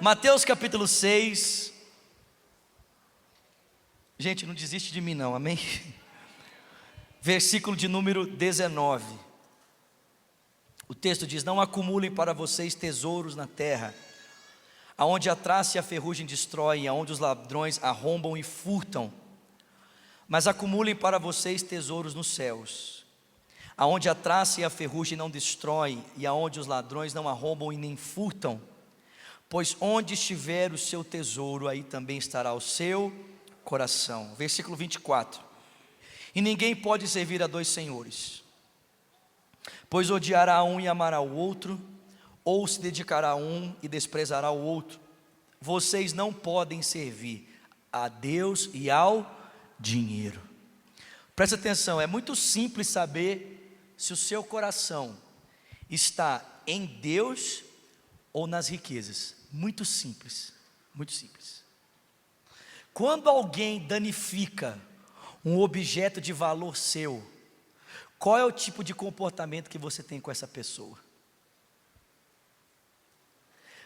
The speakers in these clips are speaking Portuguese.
Mateus capítulo 6. Gente, não desiste de mim não, amém? Versículo de número 19. O texto diz: não acumulem para vocês tesouros na terra, aonde a traça e a ferrugem destroem, aonde os ladrões arrombam e furtam. Mas acumulem para vocês tesouros nos céus, aonde a traça e a ferrugem não destroem, e aonde os ladrões não arrombam e nem furtam. Pois onde estiver o seu tesouro, aí também estará o seu coração. Versículo 24. E ninguém pode servir a dois senhores, pois odiará um e amará o outro, ou se dedicará a um e desprezará o outro. Vocês não podem servir a Deus e ao dinheiro. Presta atenção, é muito simples saber se o seu coração está em Deus ou nas riquezas. Muito simples, muito simples. Quando alguém danifica um objeto de valor seu, qual é o tipo de comportamento que você tem com essa pessoa?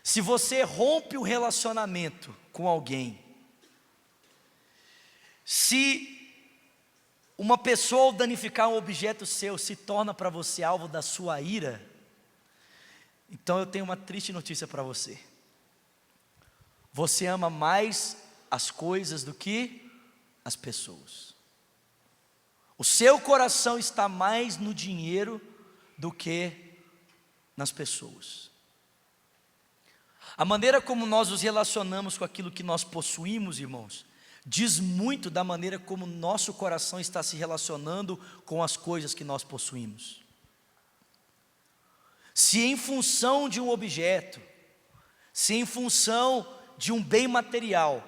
Se você rompe o relacionamento com alguém, se uma pessoa ao danificar um objeto seu se torna para você alvo da sua ira, então eu tenho uma triste notícia para você. Você ama mais as coisas do que as pessoas. O seu coração está mais no dinheiro do que nas pessoas. A maneira como nós nos relacionamos com aquilo que nós possuímos, irmãos, diz muito da maneira como nosso coração está se relacionando com as coisas que nós possuímos. Se em função de um objeto, se em função de um bem material,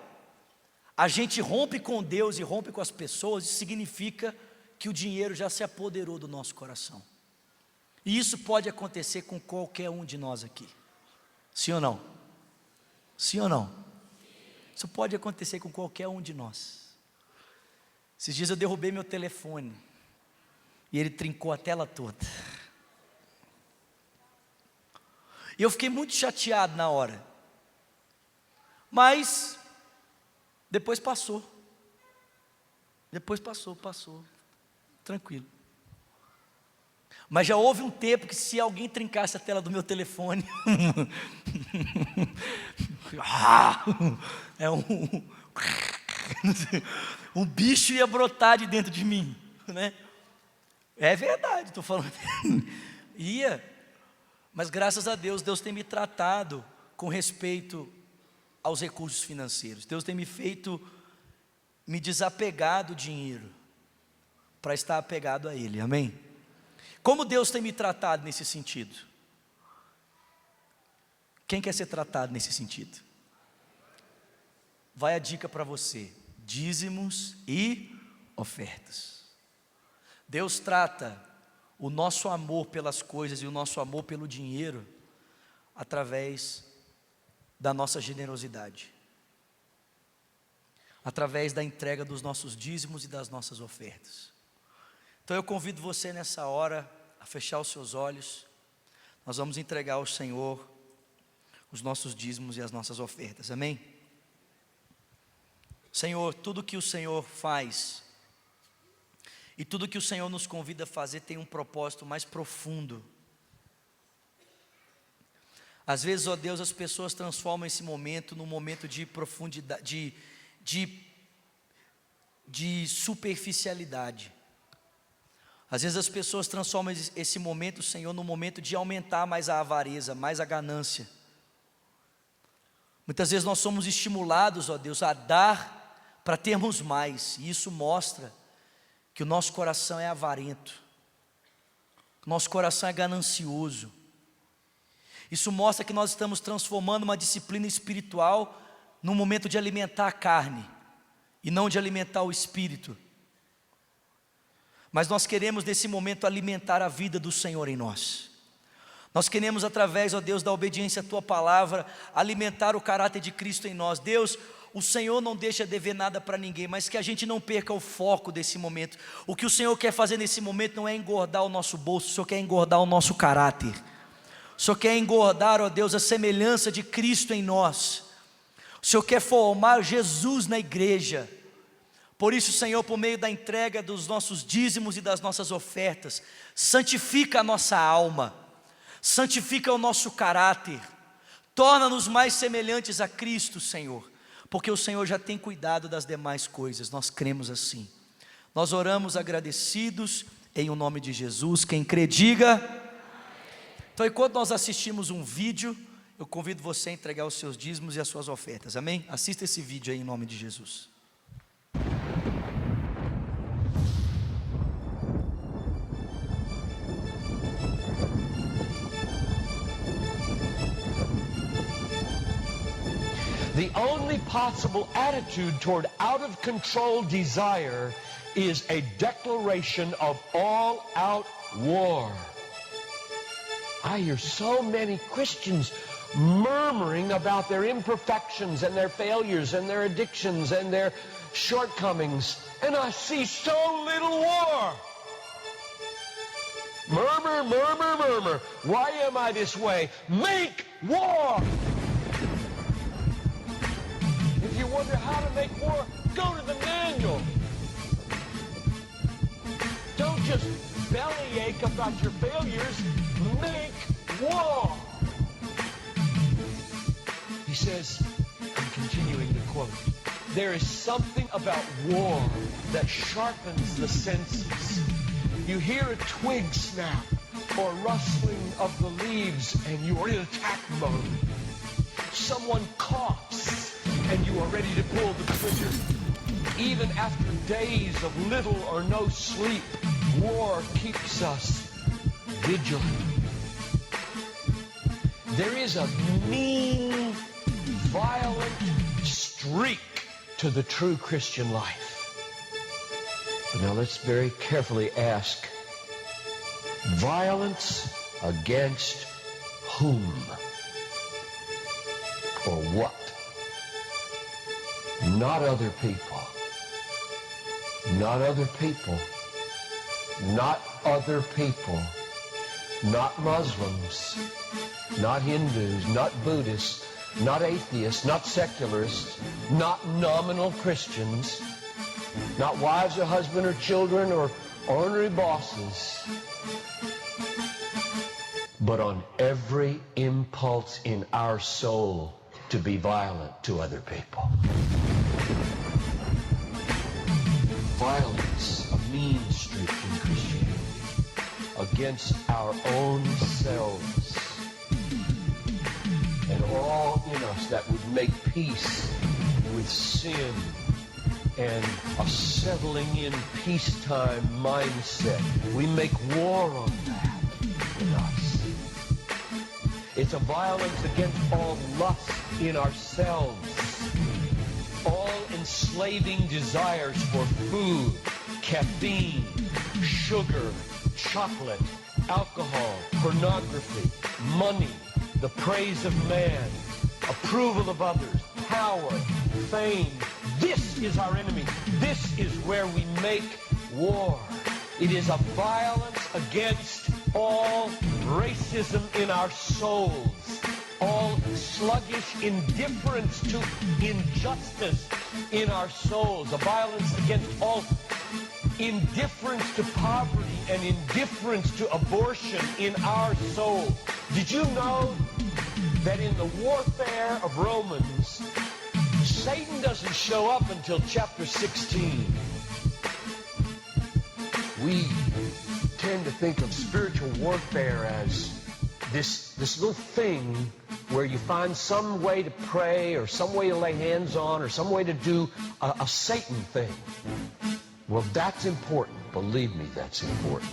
a gente rompe com Deus e rompe com as pessoas, isso significa que o dinheiro já se apoderou do nosso coração. E isso pode acontecer com qualquer um de nós aqui. Sim ou não? Sim ou não? Isso pode acontecer com qualquer um de nós. Esses dias eu derrubei meu telefone e ele trincou a tela toda. E eu fiquei muito chateado na hora. Mas depois passou. Passou. Tranquilo. Mas já houve um tempo que se alguém trincasse a tela do meu telefone, um bicho ia brotar de dentro de mim, né? É verdade, estou falando. Ia. Mas graças a Deus, Deus tem me tratado com respeito aos recursos financeiros. Deus tem me feito me desapegar do dinheiro para estar apegado a Ele, amém? Como Deus tem me tratado nesse sentido? Quem quer ser tratado nesse sentido? Vai a dica para você: dízimos e ofertas. Deus trata o nosso amor pelas coisas e o nosso amor pelo dinheiro através da nossa generosidade, através da entrega dos nossos dízimos e das nossas ofertas. Então eu convido você nessa hora a fechar os seus olhos. Nós vamos entregar ao Senhor os nossos dízimos e as nossas ofertas, amém? Senhor, tudo que o Senhor faz e tudo que o Senhor nos convida a fazer tem um propósito mais profundo. Às vezes, ó Deus, as pessoas transformam esse momento num momento de profundidade, de superficialidade. Às vezes as pessoas transformam esse momento, Senhor, num momento de aumentar mais a avareza, mais a ganância. Muitas vezes nós somos estimulados, ó Deus, a dar para termos mais, e isso mostra que o nosso coração é avarento, que o nosso coração é ganancioso. Isso mostra que nós estamos transformando uma disciplina espiritual num momento de alimentar a carne e não de alimentar o espírito. Mas nós queremos nesse momento alimentar a vida do Senhor em nós. Nós queremos, através, ó Deus, da obediência à Tua palavra, alimentar o caráter de Cristo em nós. Deus, o Senhor não deixa dever nada para ninguém, mas que a gente não perca o foco desse momento. O que o Senhor quer fazer nesse momento não é engordar o nosso bolso, o Senhor quer engordar o nosso caráter. O Senhor quer engordar, ó Deus, a semelhança de Cristo em nós. O Senhor quer formar Jesus na igreja. Por isso, Senhor, por meio da entrega dos nossos dízimos e das nossas ofertas, santifica a nossa alma, santifica o nosso caráter, torna-nos mais semelhantes a Cristo, Senhor, porque o Senhor já tem cuidado das demais coisas, nós cremos assim. Nós oramos agradecidos em o nome de Jesus. Quem crê, diga. Então, enquanto nós assistimos um vídeo, eu convido você a entregar os seus dízimos e as suas ofertas, amém? Assista esse vídeo aí em nome de Jesus. The only possible attitude toward out of control desire is a declaration of all-out war. I hear so many Christians murmuring about their imperfections and their failures and their addictions and their shortcomings, and I see so little war. Murmur, murmur, murmur. Why am I this way? Make war! If you wonder how to make war, go to the manual. Don't just bellyache about your failures. Make war. He says, I'm continuing to quote, there is something about war that sharpens the senses. You hear a twig snap or rustling of the leaves and you are in attack mode. Someone coughs and you are ready to pull the trigger. Even after days of little or no sleep, war keeps us vigilant. There is a mean, violent streak to the true Christian life. But now let's very carefully ask, violence against whom? Or what? Not other people. Not other people. Not other people. Not Muslims. Not Hindus. Not Buddhists. Not atheists. Not secularists. Not nominal Christians. Not wives or husband or children or ornery bosses. But on every impulse in our soul to be violent to other people. Violence, a mean streak in Christianity, against our own selves and all in us that would make peace with sin and a settling in peacetime mindset. We make war on that in us. It's a violence against all lust in ourselves, all enslaving desires for food, caffeine, sugar, chocolate, alcohol, pornography, money, the praise of man, approval of others, power, fame. This is our enemy. This is where we make war. It is a violence against all racism in our souls, all sluggish indifference to injustice in our souls, a violence against all indifference to poverty and indifference to abortion in our souls. Did you know that in the warfare of Romans, Satan doesn't show up until chapter 16? We tend to think of spiritual warfare as this little thing where you find some way to pray or some way to lay hands on or some way to do a Satan thing. Well, that's important. Believe me, that's important.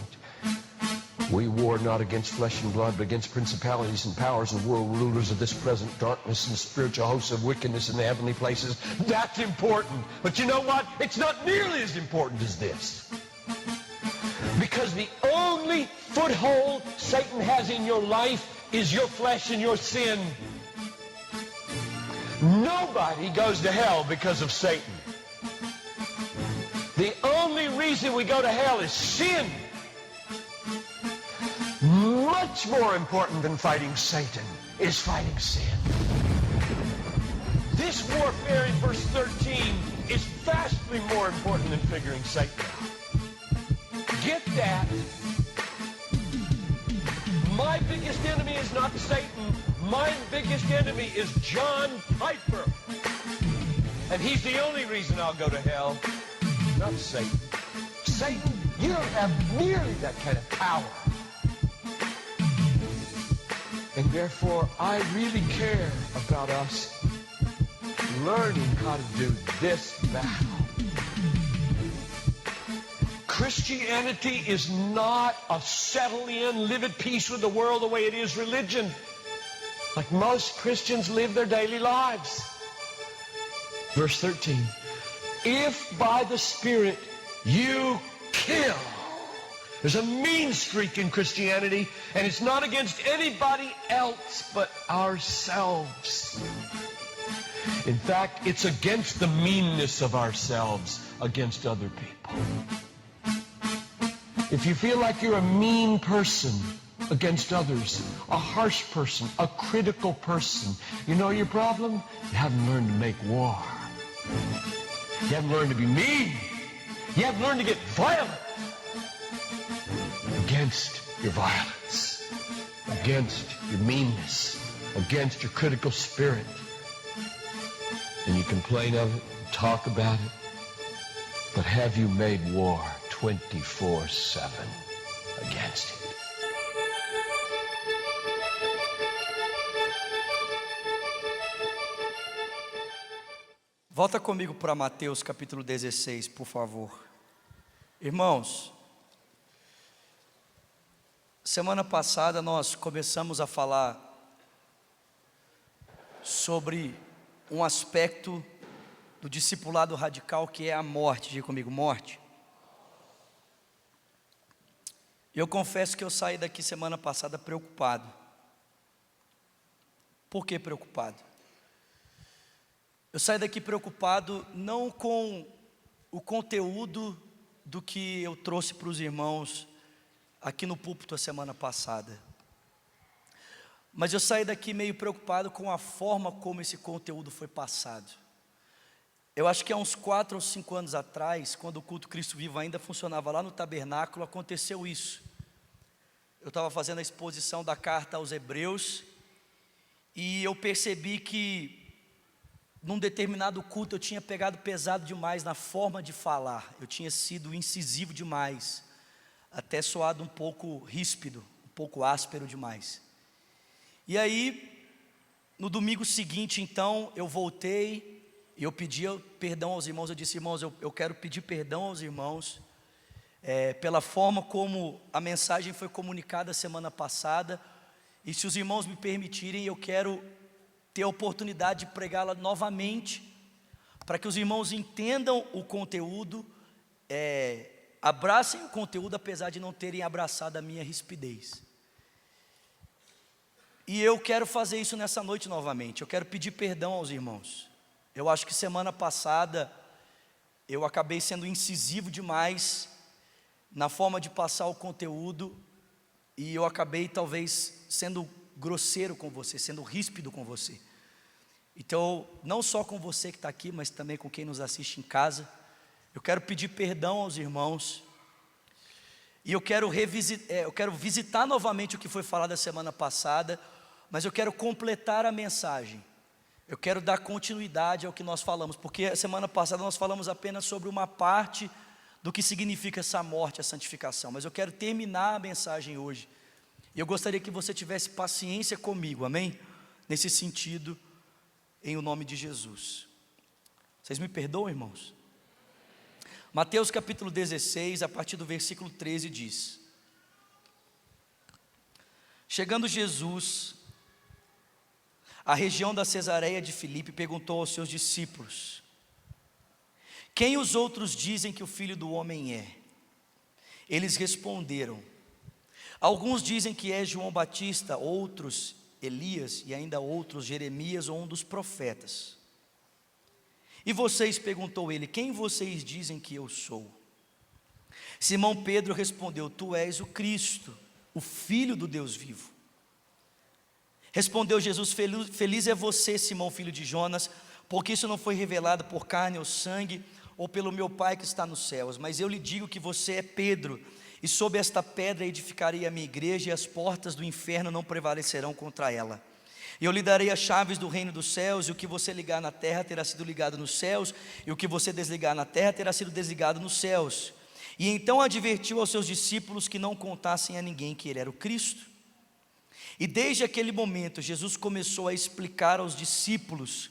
We war not against flesh and blood, but against principalities and powers and world rulers of this present darkness and spiritual hosts of wickedness in the heavenly places. That's important. But you know what? It's not nearly as important as this. Because the only foothold Satan has in your life is your flesh and your sin. Nobody goes to hell because of Satan. The only reason we go to hell is sin. much more important than fighting Satan is fighting sin. This warfare in verse 13 is vastly more important than figuring Satan out. Get that. My biggest enemy is not Satan. My biggest enemy is John Piper. And he's the only reason I'll go to hell, not Satan. Satan, you don't have nearly that kind of power. And therefore, I really care about us learning how to do this battle. Christianity is not a settle in, live at peace with the world the way it is religion. Like most Christians live their daily lives. Verse 13, if by the Spirit you kill. There's a mean streak in Christianity, and it's not against anybody else but ourselves. In fact, it's against the meanness of ourselves against other people. If you feel like you're a mean person against others, a harsh person, a critical person, you know your problem? You haven't learned to make war. You haven't learned to be mean. You haven't learned to get violent against your violence, against your meanness, against your critical spirit. And you complain of it, talk about it, but have you made war 24/7 against it? Volta comigo para Mateus capítulo 16, por favor. Irmãos, semana passada nós começamos a falar sobre um aspecto do discipulado radical que é a morte. Diga comigo, morte. Eu confesso que eu saí daqui semana passada preocupado. Por que preocupado? Eu saí daqui preocupado não com o conteúdo do que eu trouxe para os irmãos aqui no púlpito a semana passada, mas eu saí daqui meio preocupado com a forma como esse conteúdo foi passado. Eu acho que há uns 4 ou 5 anos atrás, quando o culto Cristo Vivo ainda funcionava lá no tabernáculo, aconteceu isso. Eu estava fazendo a exposição da carta aos Hebreus e eu percebi que num determinado culto eu tinha pegado pesado demais na forma de falar. Eu tinha sido incisivo demais, até soado um pouco ríspido, um pouco áspero demais. E aí, no domingo seguinte, então, eu voltei e eu pedi perdão aos irmãos. Eu disse, irmãos, eu quero pedir perdão aos irmãos pela forma como a mensagem foi comunicada semana passada. E se os irmãos me permitirem, eu quero ter a oportunidade de pregá-la novamente, para que os irmãos entendam o conteúdo, abracem o conteúdo, apesar de não terem abraçado a minha rispidez. E eu quero fazer isso nessa noite novamente. Eu quero pedir perdão aos irmãos. Eu acho que semana passada eu acabei sendo incisivo demais na forma de passar o conteúdo, e eu acabei talvez sendo grosseiro com você, sendo ríspido com você. Então, não só com você que está aqui, mas também com quem nos assiste em casa, eu quero pedir perdão aos irmãos, e eu quero visitar novamente o que foi falado a semana passada, mas eu quero completar a mensagem, eu quero dar continuidade ao que nós falamos, porque a semana passada nós falamos apenas sobre uma parte do que significa essa morte, a santificação, mas eu quero terminar a mensagem hoje. Eu gostaria que você tivesse paciência comigo, amém? Nesse sentido, em o nome de Jesus. Vocês me perdoam, irmãos? Mateus capítulo 16, a partir do versículo 13 diz: chegando Jesus à região da Cesareia de Filipe, perguntou aos seus discípulos: quem os outros dizem que o Filho do Homem é? Eles responderam: alguns dizem que é João Batista, outros Elias e ainda outros Jeremias ou um dos profetas. E vocês, perguntou ele, quem vocês dizem que eu sou? Simão Pedro respondeu: tu és o Cristo. o Filho do Deus vivo. Respondeu Jesus: feliz é você, Simão, filho de Jonas, porque isso não foi revelado por carne ou sangue, ou pelo meu Pai que está nos céus, mas eu lhe digo que você é Pedro, e sob esta pedra edificarei a minha igreja, e as portas do inferno não prevalecerão contra ela. E eu lhe darei as chaves do reino dos céus, e o que você ligar na terra terá sido ligado nos céus, e o que você desligar na terra terá sido desligado nos céus. E então advertiu aos seus discípulos que não contassem a ninguém que ele era o Cristo. E desde aquele momento Jesus começou a explicar aos discípulos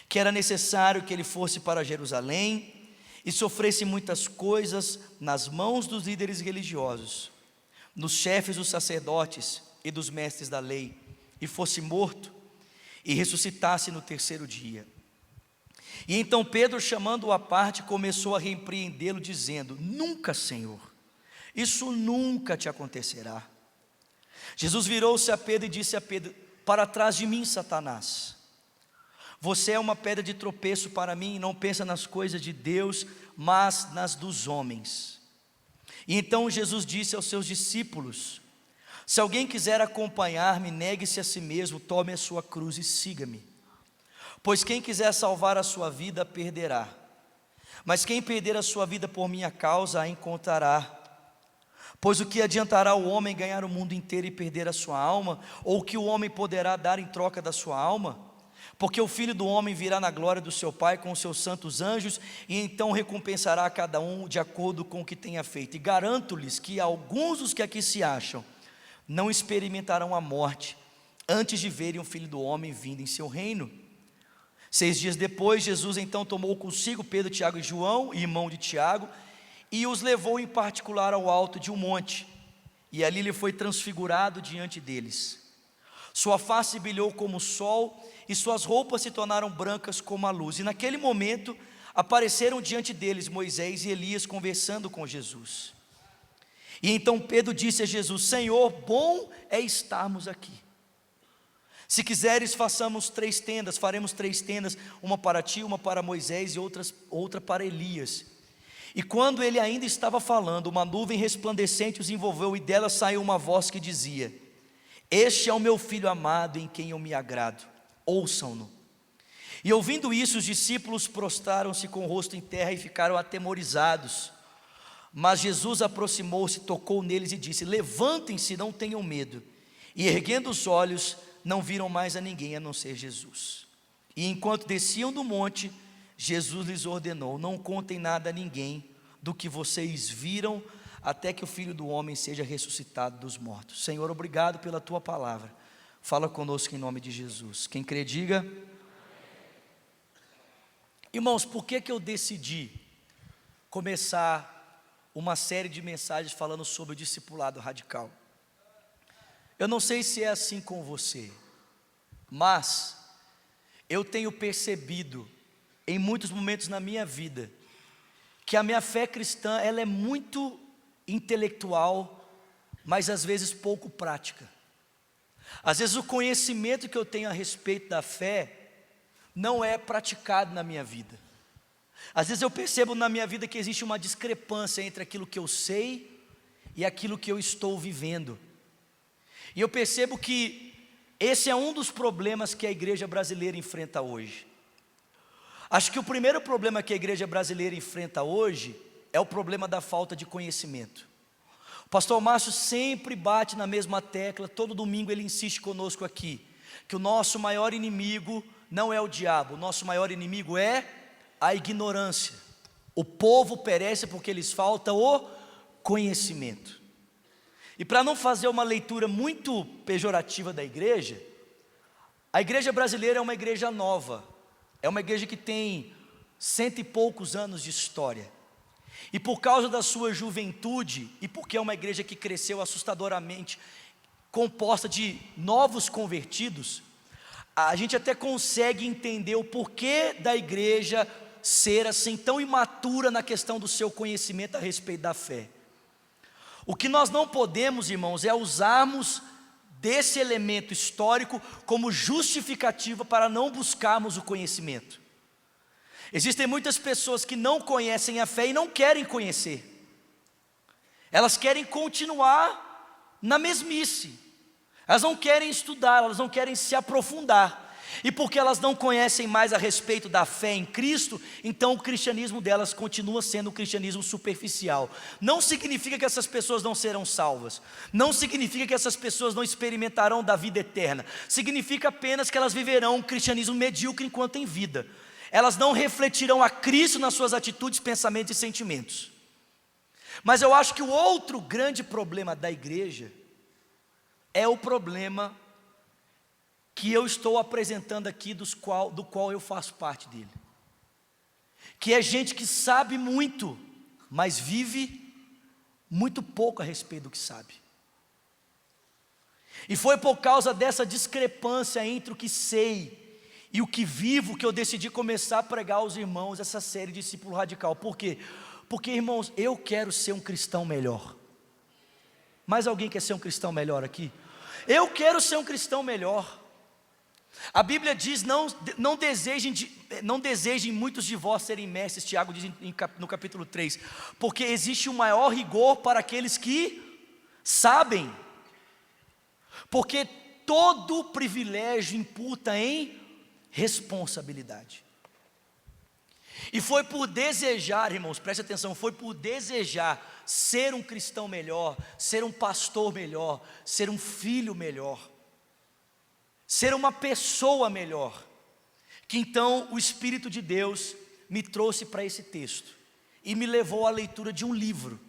que era necessário que ele fosse para Jerusalém e sofresse muitas coisas nas mãos dos líderes religiosos, dos chefes dos sacerdotes e dos mestres da lei, e fosse morto e ressuscitasse no terceiro dia. E então Pedro, chamando-o à parte, começou a repreendê-lo, dizendo: nunca, Senhor, isso nunca te acontecerá. Jesus virou-se a Pedro e disse a Pedro: para trás de mim, Satanás, você é uma pedra de tropeço para mim, e não pensa nas coisas de Deus, mas nas dos homens. E então Jesus disse aos seus discípulos: se alguém quiser acompanhar-me, negue-se a si mesmo, tome a sua cruz e siga-me. Pois quem quiser salvar a sua vida, a perderá, mas quem perder a sua vida por minha causa, a encontrará. Pois o que adiantará o homem ganhar o mundo inteiro e perder a sua alma? Ou o que o homem poderá dar em troca da sua alma? Porque o Filho do homem virá na glória do seu Pai com os seus santos anjos, e então recompensará a cada um de acordo com o que tenha feito. E garanto-lhes que alguns dos que aqui se acham não experimentarão a morte antes de verem o Filho do homem vindo em seu reino. 6 dias depois, Jesus então tomou consigo Pedro, Tiago e João, irmão de Tiago, e os levou em particular ao alto de um monte, e ali ele foi transfigurado diante deles. Sua face brilhou como o sol, e suas roupas se tornaram brancas como a luz. E naquele momento apareceram diante deles Moisés e Elias conversando com Jesus. E então Pedro disse a Jesus: Senhor, bom é estarmos aqui. Se quiseres, façamos 3 tendas, faremos 3 tendas, uma para ti, uma para Moisés e outra para Elias. E quando ele ainda estava falando, uma nuvem resplandecente os envolveu, e dela saiu uma voz que dizia: este é o meu filho amado, em quem eu me agrado, ouçam-no. E ouvindo isso, os discípulos prostraram-se com o rosto em terra e ficaram atemorizados. Mas Jesus aproximou-se, tocou neles e disse: levantem-se, não tenham medo. E erguendo os olhos, não viram mais a ninguém a não ser Jesus. E enquanto desciam do monte, Jesus lhes ordenou: não contem nada a ninguém do que vocês viram, até que o Filho do homem seja ressuscitado dos mortos. Senhor, obrigado pela tua palavra. Fala conosco em nome de Jesus. Quem crê, diga. Irmãos, por que eu decidi começar uma série de mensagens falando sobre o discipulado radical? Eu não sei se é assim com você, mas eu tenho percebido em muitos momentos na minha vida que a minha fé cristã, ela é muito intelectual, mas às vezes pouco prática. Às vezes o conhecimento que eu tenho a respeito da fé não é praticado na minha vida. Às vezes eu percebo na minha vida que existe uma discrepância entre aquilo que eu sei e aquilo que eu estou vivendo. E eu percebo que esse é um dos problemas que a igreja brasileira enfrenta hoje. Acho que o primeiro problema que a igreja brasileira enfrenta hoje é o problema da falta de conhecimento. O pastor Márcio sempre bate na mesma tecla, todo domingo ele insiste conosco aqui, que o nosso maior inimigo não é o diabo, o nosso maior inimigo é a ignorância. O povo perece porque lhes falta o conhecimento. E para não fazer uma leitura muito pejorativa da igreja, a igreja brasileira é uma igreja nova, é uma igreja que tem 100 e poucos anos de história. E por causa da sua juventude, e porque é uma igreja que cresceu assustadoramente, composta de novos convertidos, a gente até consegue entender o porquê da igreja ser assim tão imatura na questão do seu conhecimento a respeito da fé. O que nós não podemos, irmãos, é usarmos desse elemento histórico como justificativa para não buscarmos o conhecimento. Existem muitas pessoas que não conhecem a fé e não querem conhecer. Elas querem continuar na mesmice. Elas não querem estudar, elas não querem se aprofundar. E porque elas não conhecem mais a respeito da fé em Cristo, então o cristianismo delas continua sendo um cristianismo superficial. Não significa que essas pessoas não serão salvas, não significa que essas pessoas não experimentarão da vida eterna, significa apenas que elas viverão um cristianismo medíocre enquanto em vida. Elas não refletirão a Cristo nas suas atitudes, pensamentos e sentimentos. Mas eu acho que o outro grande problema da igreja é o problema que eu estou apresentando aqui, do qual eu faço parte dele, que é gente que sabe muito, mas vive muito pouco a respeito do que sabe. E foi por causa dessa discrepância entre o que sei e o que vivo que eu decidi começar a pregar aos irmãos essa série de Discípulo Radical. Por quê? Porque, irmãos, eu quero ser um cristão melhor. Mais alguém quer ser um cristão melhor aqui? Eu quero ser um cristão melhor. A Bíblia diz, não desejem muitos de vós serem mestres, Tiago diz no capítulo 3, porque existe um maior rigor para aqueles que sabem, porque todo privilégio imputa em responsabilidade. E foi por desejar, irmãos, preste atenção, foi por desejar ser um cristão melhor, ser um pastor melhor, ser um filho melhor, ser uma pessoa melhor, que então o Espírito de Deus me trouxe para esse texto e me levou à leitura de um livro.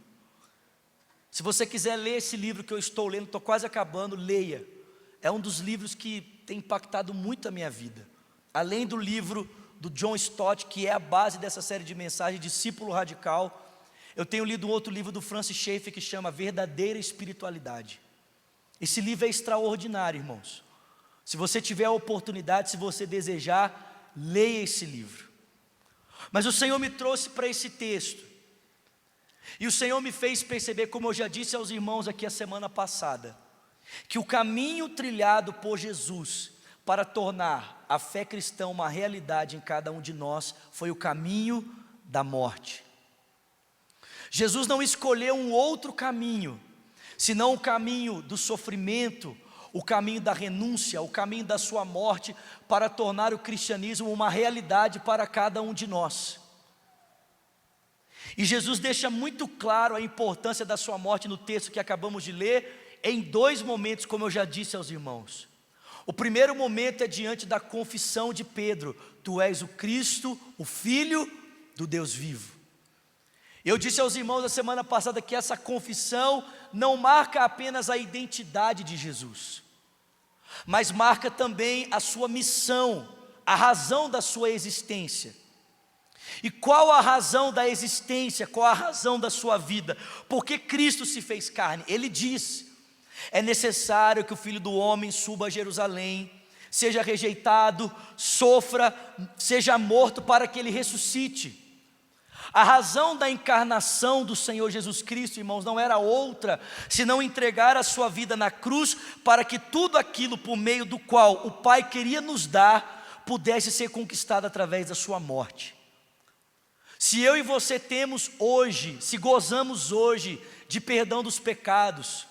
Se você quiser ler esse livro que eu estou lendo, estou quase acabando, leia. É um dos livros que tem impactado muito a minha vida. Além do livro do John Stott, que é a base dessa série de mensagens, Discípulo Radical, eu tenho lido um outro livro do Francis Schaeffer que chama Verdadeira Espiritualidade. Esse livro é extraordinário, irmãos. Se você tiver a oportunidade, se você desejar, leia esse livro. Mas o Senhor me trouxe para esse texto, e o Senhor me fez perceber, como eu já disse aos irmãos aqui a semana passada, que o caminho trilhado por Jesus para tornar a fé cristã uma realidade em cada um de nós foi o caminho da morte. Jesus não escolheu um outro caminho, senão o caminho do sofrimento, o caminho da renúncia, o caminho da sua morte, para tornar o cristianismo uma realidade para cada um de nós. E Jesus deixa muito claro a importância da sua morte no texto que acabamos de ler, em dois momentos, como eu já disse aos irmãos. O primeiro momento é diante da confissão de Pedro: tu és o Cristo, o Filho do Deus vivo. Eu disse aos irmãos na semana passada que essa confissão não marca apenas a identidade de Jesus, mas marca também a sua missão, a razão da sua existência. E qual a razão da existência, qual a razão da sua vida? Porque Cristo se fez carne. Ele diz: é necessário que o Filho do Homem suba a Jerusalém, seja rejeitado, sofra, seja morto para que Ele ressuscite. A razão da encarnação do Senhor Jesus Cristo, irmãos, não era outra, senão entregar a sua vida na cruz, para que tudo aquilo por meio do qual o Pai queria nos dar, pudesse ser conquistado através da sua morte. Se eu e você temos hoje, se gozamos hoje de perdão dos pecados,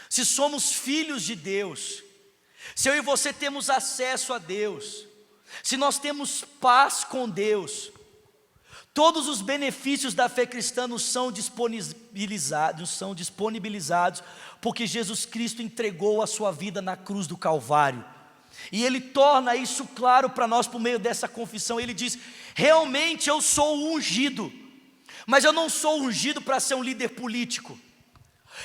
se somos filhos de Deus, se eu e você temos acesso a Deus, se nós temos paz com Deus, todos os benefícios da fé cristã nos são disponibilizados, porque Jesus Cristo entregou a sua vida na cruz do Calvário. E Ele torna isso claro para nós por meio dessa confissão. Ele diz: realmente eu sou o ungido, mas eu não sou ungido para ser um líder político.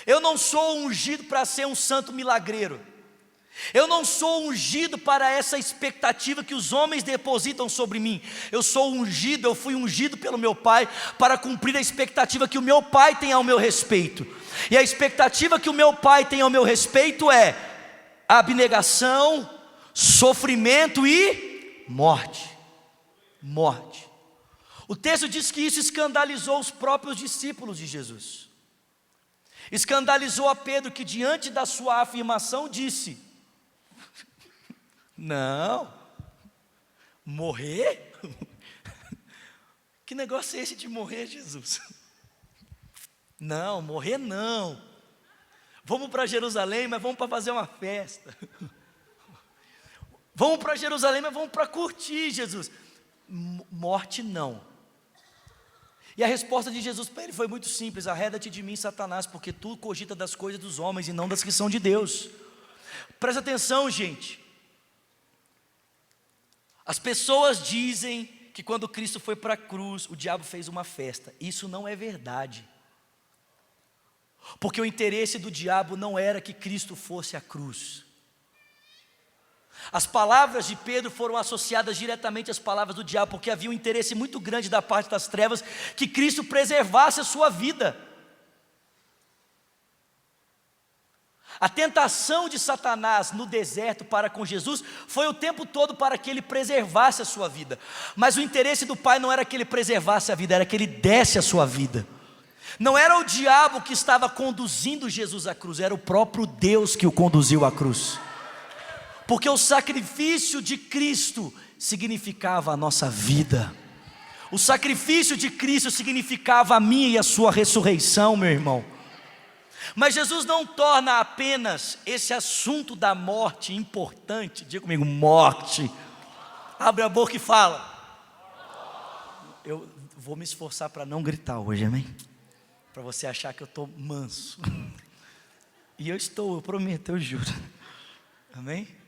Eu não sou ungido para ser um santo milagreiro. Eu não sou ungido para essa expectativa que os homens depositam sobre mim. Eu sou ungido, eu fui ungido pelo meu Pai para cumprir a expectativa que o meu Pai tem ao meu respeito. E a expectativa que o meu Pai tem ao meu respeito é abnegação, sofrimento e morte. Morte. O texto diz que isso escandalizou os próprios discípulos de Jesus. Escandalizou a Pedro, que diante da sua afirmação disse: não, morrer? Que negócio é esse de morrer, Jesus? Não, morrer não. Vamos para Jerusalém, mas vamos para fazer uma festa. Vamos para Jerusalém, mas vamos para curtir, Jesus. Morte não. E a resposta de Jesus para ele foi muito simples: arreda-te de mim, Satanás, porque tu cogita das coisas dos homens e não das que são de Deus. Presta atenção, gente. As pessoas dizem que quando Cristo foi para a cruz, o diabo fez uma festa. Isso não é verdade. Porque o interesse do diabo não era que Cristo fosse à cruz. As palavras de Pedro foram associadas diretamente às palavras do diabo, porque havia um interesse muito grande da parte das trevas que Cristo preservasse a sua vida. A tentação de Satanás no deserto para com Jesus foi o tempo todo para que ele preservasse a sua vida. Mas o interesse do Pai não era que ele preservasse a vida, era que ele desse a sua vida. Não era o diabo que estava conduzindo Jesus à cruz, era o próprio Deus que o conduziu à cruz. Porque o sacrifício de Cristo significava a nossa vida. O sacrifício de Cristo significava a minha e a sua ressurreição, meu irmão. Mas Jesus não torna apenas esse assunto da morte importante. Diga comigo, morte. Abre a boca e fala. Eu vou me esforçar para não gritar hoje, amém? Para você achar que eu estou manso. E eu estou, eu prometo, eu juro. Amém?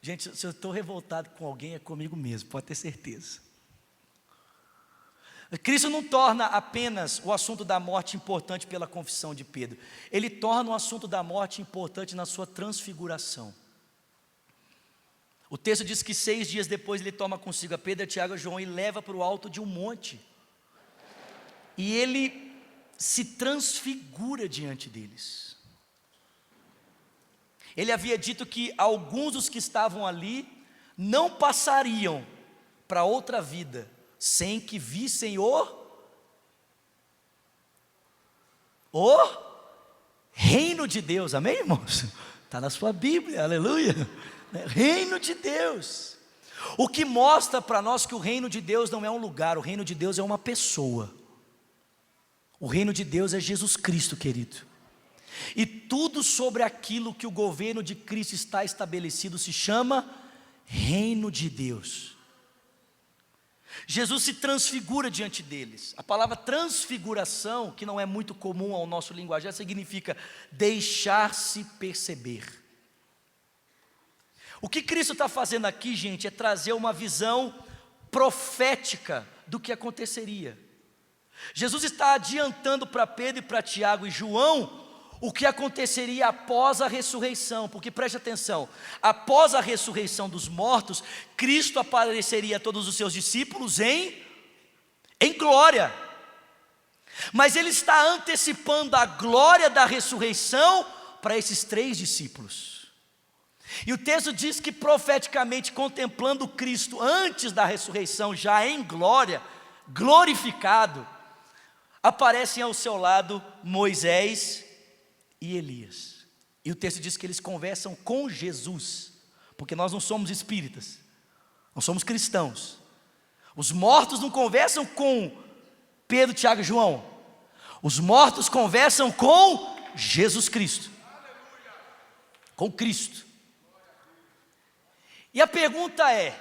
Gente, se eu estou revoltado com alguém, é comigo mesmo, pode ter certeza. Cristo não torna apenas o assunto da morte importante pela confissão de Pedro. Ele torna o assunto da morte importante na sua transfiguração. O texto diz que 6 dias depois ele toma consigo a Pedro, a Tiago e a João e leva para o alto de um monte. E ele se transfigura diante deles. Ele havia dito que alguns dos que estavam ali não passariam para outra vida sem que vissem o reino de Deus, amém, irmãos? Está na sua Bíblia, aleluia. Reino de Deus. O que mostra para nós que o reino de Deus não é um lugar, o reino de Deus é uma pessoa. O reino de Deus é Jesus Cristo, querido. E tudo sobre aquilo que o governo de Cristo está estabelecido se chama reino de Deus. Jesus se transfigura diante deles. A palavra transfiguração, que não é muito comum ao nosso linguajar, significa deixar-se perceber. O que Cristo está fazendo aqui, gente, é trazer uma visão profética do que aconteceria. Jesus está adiantando para Pedro e para Tiago e João o que aconteceria após a ressurreição, porque preste atenção, após a ressurreição dos mortos, Cristo apareceria a todos os seus discípulos em glória, mas ele está antecipando a glória da ressurreição para esses 3 discípulos, e o texto diz que profeticamente, contemplando Cristo antes da ressurreição, já em glória, glorificado, aparecem ao seu lado Moisés e Elias. E o texto diz que eles conversam com Jesus, porque nós não somos espíritas, nós somos cristãos. Os mortos não conversam com Pedro, Tiago e João. Os mortos conversam com Jesus Cristo. Com Cristo. E a pergunta é: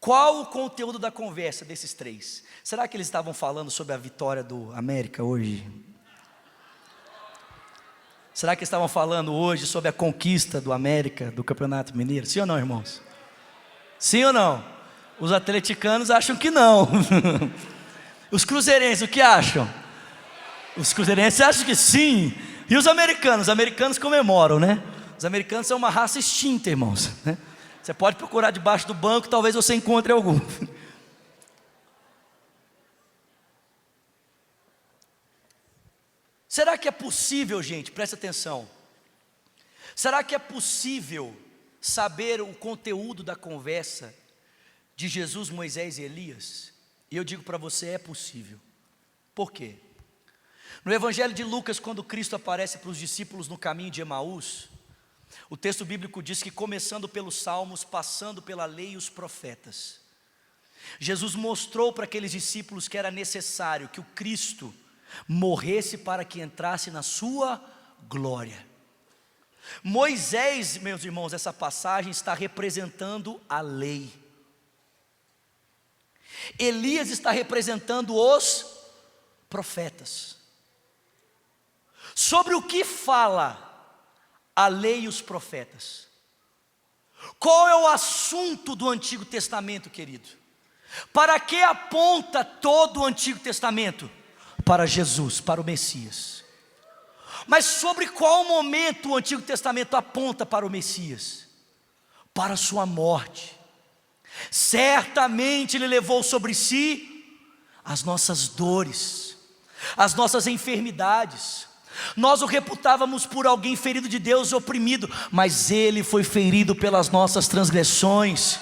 qual o conteúdo da conversa desses 3? Será que eles estavam falando sobre a vitória do América hoje? Será que estavam falando hoje sobre a conquista do América, do Campeonato Mineiro? Sim ou não, irmãos? Sim ou não? Os atleticanos acham que não. Os cruzeirenses, o que acham? Os cruzeirenses acham que sim. E os americanos? Os americanos comemoram, né? Os americanos são uma raça extinta, irmãos, né? Você pode procurar debaixo do banco, talvez você encontre algum. Será que é possível, gente, presta atenção, será que é possível saber o conteúdo da conversa de Jesus, Moisés e Elias? E eu digo para você, é possível. Por quê? No Evangelho de Lucas, quando Cristo aparece para os discípulos no caminho de Emaús, o texto bíblico diz que começando pelos salmos, passando pela lei e os profetas, Jesus mostrou para aqueles discípulos que era necessário que o Cristo morresse para que entrasse na sua glória. Moisés, meus irmãos, essa passagem está representando a lei. Elias está representando os profetas. Sobre o que fala a lei e os profetas? Qual é o assunto do Antigo Testamento, querido? Para que aponta todo o Antigo Testamento? Para Jesus, para o Messias. Mas sobre qual momento o Antigo Testamento aponta para o Messias? Para a sua morte. Certamente Ele levou sobre si as nossas dores, as nossas enfermidades. Nós o reputávamos por alguém ferido de Deus, oprimido, mas Ele foi ferido pelas nossas transgressões,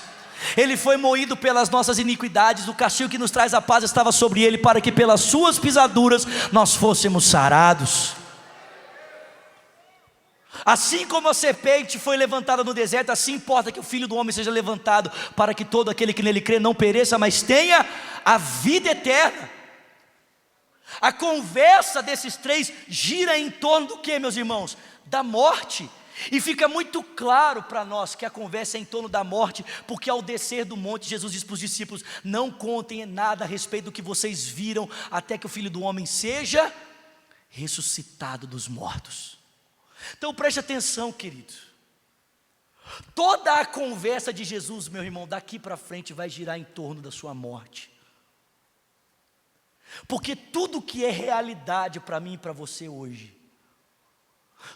Ele foi moído pelas nossas iniquidades. O castigo que nos traz a paz estava sobre Ele, para que pelas suas pisaduras nós fôssemos sarados. Assim como a serpente foi levantada no deserto, assim importa que o Filho do Homem seja levantado, para que todo aquele que nele crê não pereça, mas tenha a vida eterna. A conversa desses três gira em torno do que, meus irmãos? Da morte. E fica muito claro para nós que a conversa é em torno da morte, porque ao descer do monte, Jesus diz para os discípulos: não contem nada a respeito do que vocês viram, até que o Filho do Homem seja ressuscitado dos mortos. Então preste atenção, querido. Toda a conversa de Jesus, meu irmão, daqui para frente vai girar em torno da sua morte. Porque tudo que é realidade para mim e para você hoje,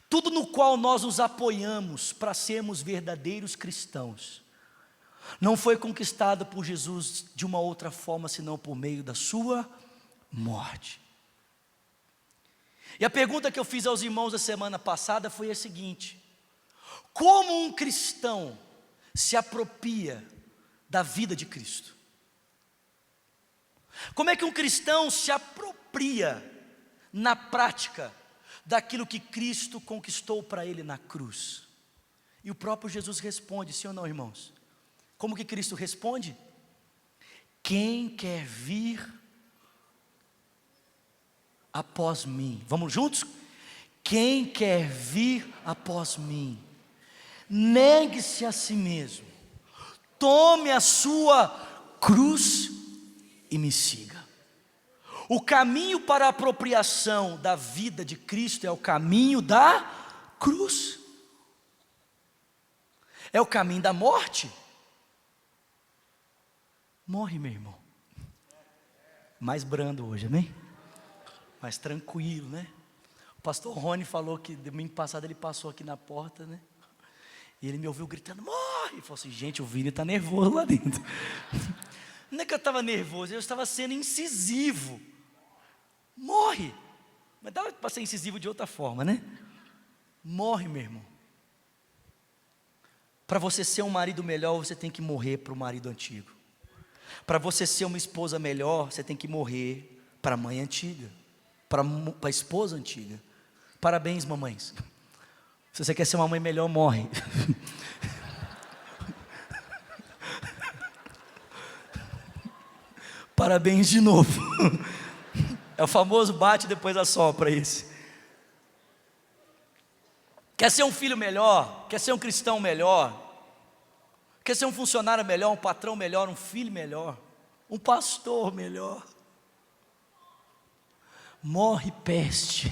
tudo no qual nós nos apoiamos para sermos verdadeiros cristãos, não foi conquistado por Jesus de uma outra forma, senão por meio da sua morte. E a pergunta que eu fiz aos irmãos da semana passada foi a seguinte: como um cristão se apropria da vida de Cristo? Como é que um cristão se apropria na prática daquilo que Cristo conquistou para ele na cruz? E o próprio Jesus responde, sim ou não, irmãos? Como que Cristo responde? Quem quer vir após mim? Vamos juntos? Quem quer vir após mim, negue-se a si mesmo, tome a sua cruz e me siga. O caminho para a apropriação da vida de Cristo é o caminho da cruz, é o caminho da morte. Morre, meu irmão. Mais brando hoje, amém? Mais tranquilo, né? O pastor Rony falou que domingo passado ele passou aqui na porta, né? E ele me ouviu gritando: morre! Ele falou assim: gente, o Vini está nervoso lá dentro. Não é que eu estava nervoso, eu estava sendo incisivo. Morre! Mas dava para ser incisivo de outra forma, né? Morre, meu irmão. Para você ser um marido melhor, você tem que morrer para o marido antigo. Para você ser uma esposa melhor, você tem que morrer para a mãe antiga, para a esposa antiga. Parabéns, mamães. Se você quer ser uma mãe melhor, morre. Parabéns de novo. É o famoso bate e depois assopra esse. Quer ser um filho melhor? Quer ser um cristão melhor? Quer ser um funcionário melhor, um patrão melhor, um filho melhor, um pastor melhor? Morre, peste.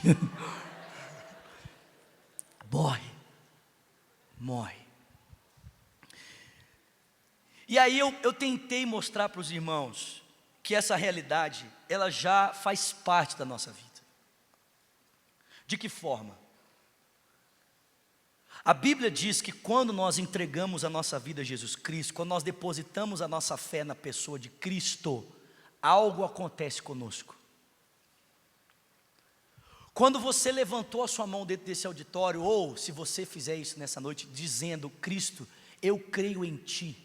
Morre. E aí eu tentei mostrar para os irmãos que essa realidade, ela já faz parte da nossa vida. De que forma? A Bíblia diz que quando nós entregamos a nossa vida a Jesus Cristo, quando nós depositamos a nossa fé na pessoa de Cristo, algo acontece conosco. Quando você levantou a sua mão dentro desse auditório, ou se você fizer isso nessa noite, dizendo: Cristo, eu creio em Ti.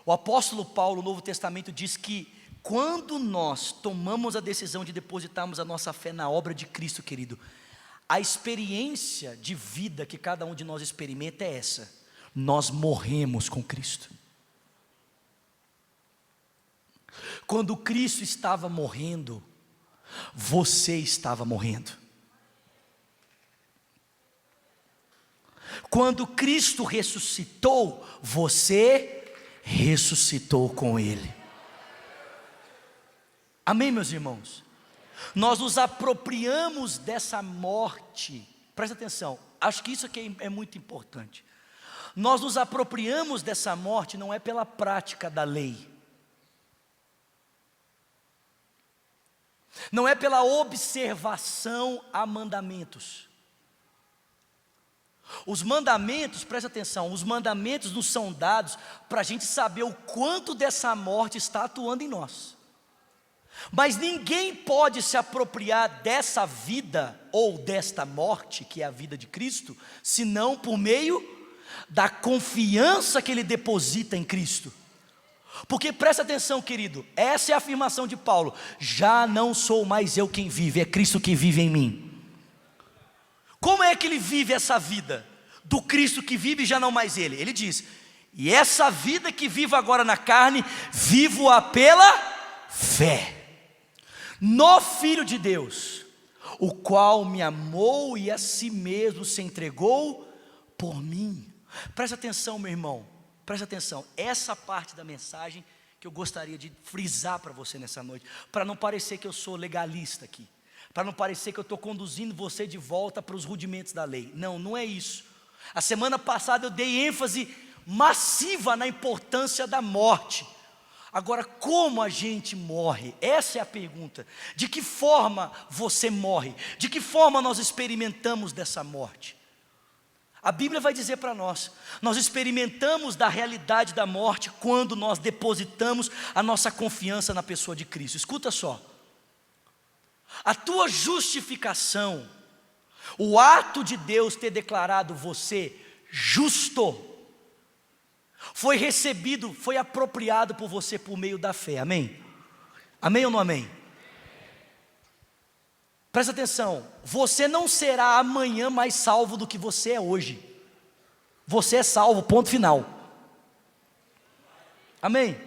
O apóstolo Paulo, no Novo Testamento, diz que quando nós tomamos a decisão de depositarmos a nossa fé na obra de Cristo, querido, a experiência de vida que cada um de nós experimenta é essa: nós morremos com Cristo. Quando Cristo estava morrendo, você estava morrendo. Quando Cristo ressuscitou, você ressuscitou com Ele. Amém, meus irmãos? Nós nos apropriamos dessa morte. Presta atenção, acho que isso aqui é muito importante. Nós nos apropriamos dessa morte não é pela prática da lei, não é pela observação a mandamentos. Os mandamentos, presta atenção, os mandamentos nos são dados para a gente saber o quanto dessa morte está atuando em nós. Mas ninguém pode se apropriar dessa vida ou desta morte, que é a vida de Cristo, senão por meio da confiança que ele deposita em Cristo. Porque presta atenção, querido, essa é a afirmação de Paulo: já não sou mais eu quem vive, é Cristo que vive em mim. Como é que ele vive essa vida? Do Cristo que vive, já não mais ele. Ele diz: e essa vida que vivo agora na carne, vivo-a pela fé no Filho de Deus, o qual me amou e a si mesmo se entregou por mim. Presta atenção, meu irmão, presta atenção, essa parte da mensagem que eu gostaria de frisar para você nessa noite, para não parecer que eu sou legalista aqui, para não parecer que eu estou conduzindo você de volta para os rudimentos da lei. Não, não é isso. A semana passada eu dei ênfase massiva na importância da morte. Agora, como a gente morre? Essa é a pergunta. De que forma você morre? De que forma nós experimentamos dessa morte? A Bíblia vai dizer para nós experimentamos da realidade da morte quando nós depositamos a nossa confiança na pessoa de Cristo. Escuta só, a tua justificação, o ato de Deus ter declarado você justo, foi recebido, foi apropriado por você por meio da fé, amém? Amém ou não amém? Presta atenção, você não será amanhã mais salvo do que você é hoje. Você é salvo, ponto final. Amém?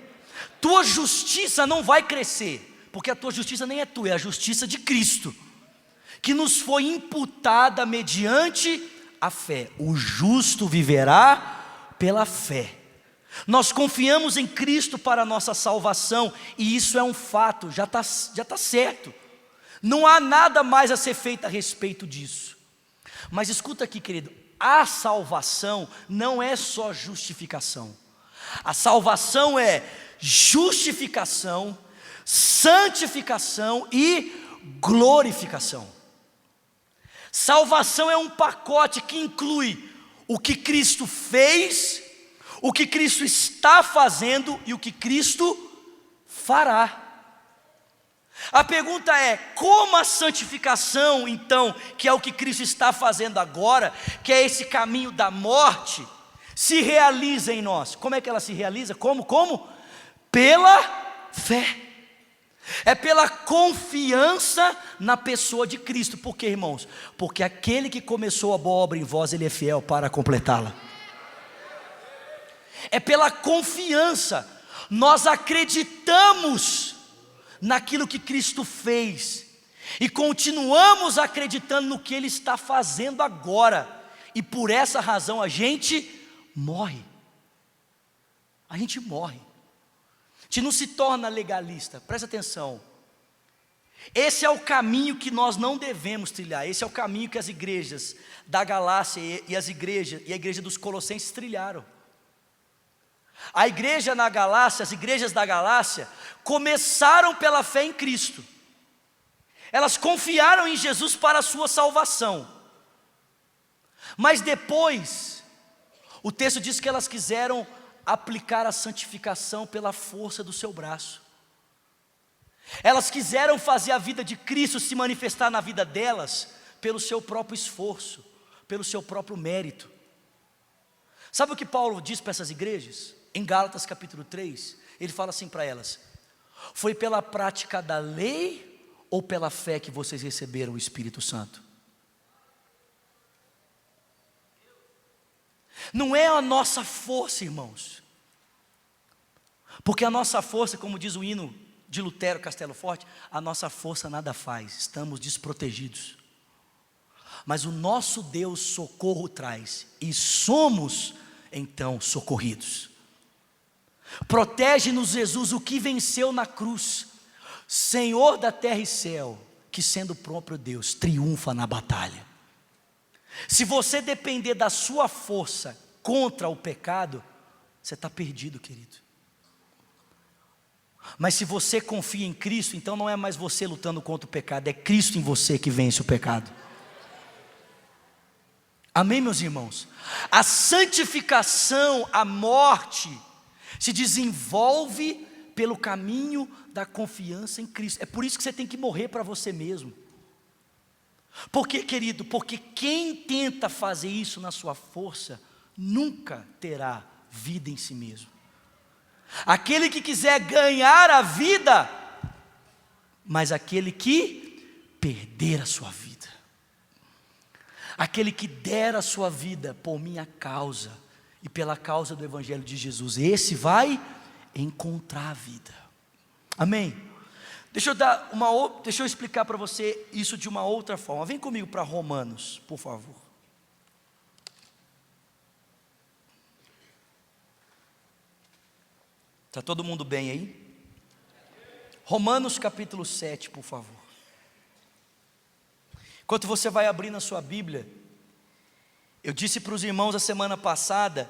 Tua justiça não vai crescer, porque a tua justiça nem é tua, é a justiça de Cristo, que nos foi imputada mediante a fé. O justo viverá pela fé. Nós confiamos em Cristo para a nossa salvação, e isso é um fato, já tá certo. Não há nada mais a ser feito a respeito disso. Mas escuta aqui, querido, a salvação não é só justificação. A salvação é justificação, santificação e glorificação. Salvação é um pacote que inclui o que Cristo fez, o que Cristo está fazendo e o que Cristo fará. A pergunta é: como a santificação, então, que é o que Cristo está fazendo agora, que é esse caminho da morte, se realiza em nós? Como é que ela se realiza? Como? Pela fé. É pela confiança na pessoa de Cristo. Por quê, irmãos? Porque aquele que começou a boa obra em vós, ele é fiel para completá-la. É pela confiança. Nós acreditamos naquilo que Cristo fez e continuamos acreditando no que Ele está fazendo agora, e por essa razão a gente morre. A gente morre. A gente não se torna legalista. Presta atenção, esse é o caminho que nós não devemos trilhar. Esse é o caminho que as igrejas da Galácia e a igreja dos Colossenses trilharam. A igreja na Galácia, as igrejas da Galácia começaram pela fé em Cristo. Elas confiaram em Jesus para a sua salvação. Mas depois, o texto diz que elas quiseram aplicar a santificação pela força do seu braço. Elas quiseram fazer a vida de Cristo se manifestar na vida delas pelo seu próprio esforço, pelo seu próprio mérito. Sabe o que Paulo diz para essas igrejas? Em Gálatas capítulo 3, ele fala assim para elas: foi pela prática da lei ou pela fé que vocês receberam o Espírito Santo? Não é a nossa força, irmãos, porque a nossa força, como diz o hino de Lutero, Castelo Forte, a nossa força nada faz, estamos desprotegidos. mas o nosso Deus socorro traz, e somos então socorridos. Protege-nos, Jesus, o que venceu na cruz, Senhor da terra e céu, que sendo o próprio Deus, triunfa na batalha. Se você depender da sua força contra o pecado, você está perdido, querido. Mas se você confia em Cristo, então não é mais você lutando contra o pecado, é Cristo em você que vence o pecado. Amém, meus irmãos? A santificação, a morte, se desenvolve pelo caminho da confiança em Cristo. É por isso que você tem que morrer para você mesmo. Por quê, querido? Porque quem tenta fazer isso na sua força, nunca terá vida em si mesmo. Aquele que quiser ganhar a vida, mas aquele que perder a sua vida, aquele que der a sua vida por minha causa e pela causa do Evangelho de Jesus, esse vai encontrar a vida. Amém? Deixa eu explicar para você isso de uma outra forma. Vem comigo para Romanos, por favor. Está todo mundo bem aí? Romanos capítulo 7, por favor. Enquanto você vai abrir na sua Bíblia, eu disse para os irmãos a semana passada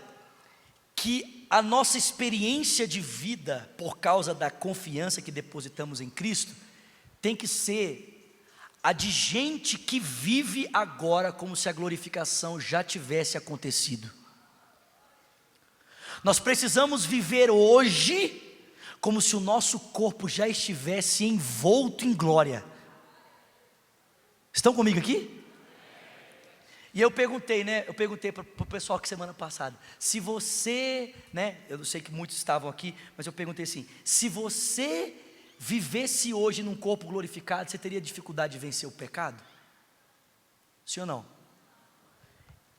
que a nossa experiência de vida, por causa da confiança que depositamos em Cristo, tem que ser a de gente que vive agora como se a glorificação já tivesse acontecido. Nós precisamos viver hoje como se o nosso corpo já estivesse envolto em glória. Estão comigo aqui? E eu perguntei para o pessoal que semana passada, se você, eu não sei que muitos estavam aqui, mas eu perguntei assim, se você vivesse hoje num corpo glorificado, você teria dificuldade de vencer o pecado? Sim ou não?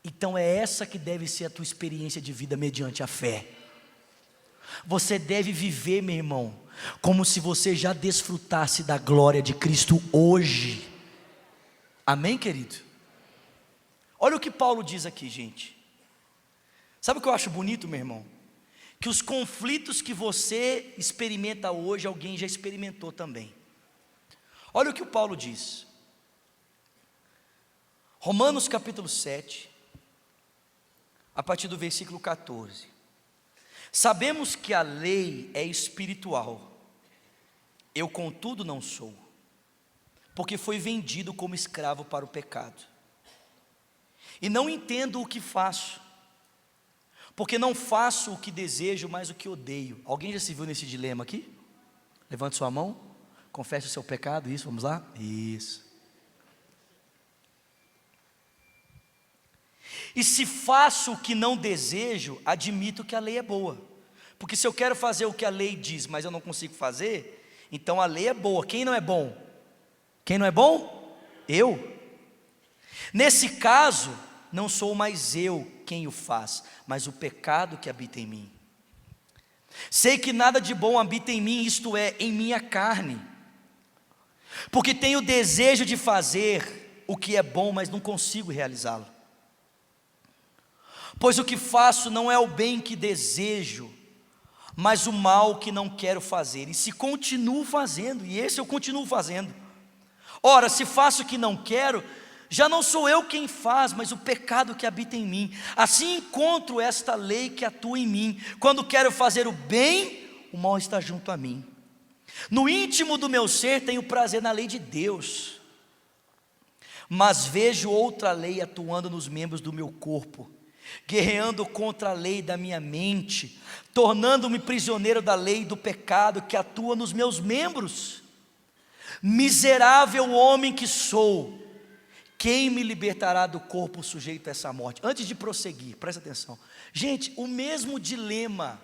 Então é essa que deve ser a tua experiência de vida mediante a fé. Você deve viver, meu irmão, como se você já desfrutasse da glória de Cristo hoje. Amém, querido? Olha o que Paulo diz aqui, gente. Sabe o que eu acho bonito, meu irmão? Que os conflitos que você experimenta hoje, alguém já experimentou também. Olha o que o Paulo diz. Romanos capítulo 7, a partir do versículo 14. Sabemos que a lei é espiritual, eu contudo não sou, porque fui vendido como escravo para o pecado. E não entendo o que faço, porque não faço o que desejo, mas o que odeio. Alguém já se viu nesse dilema aqui? Levante sua mão, confesse o seu pecado, isso, vamos lá? Isso. E se faço o que não desejo, admito que a lei é boa. Porque se eu quero fazer o que a lei diz, mas eu não consigo fazer, então a lei é boa. Quem não é bom? Quem não é bom? Eu. Nesse caso, não sou mais eu quem o faz, mas o pecado que habita em mim. Sei que nada de bom habita em mim, isto é, em minha carne. Porque tenho desejo de fazer o que é bom, mas não consigo realizá-lo. Pois o que faço não é o bem que desejo, mas o mal que não quero fazer. E se continuo fazendo, e esse eu continuo fazendo. Ora, se faço o que não quero, já não sou eu quem faz, mas o pecado que habita em mim. Assim encontro esta lei que atua em mim. Quando quero fazer o bem, o mal está junto a mim. No íntimo do meu ser tenho prazer na lei de Deus, mas vejo outra lei atuando nos membros do meu corpo, guerreando contra a lei da minha mente, tornando-me prisioneiro da lei do pecado que atua nos meus membros. Miserável homem que sou, quem me libertará do corpo sujeito a essa morte? Antes de prosseguir, presta atenção. Gente, o mesmo dilema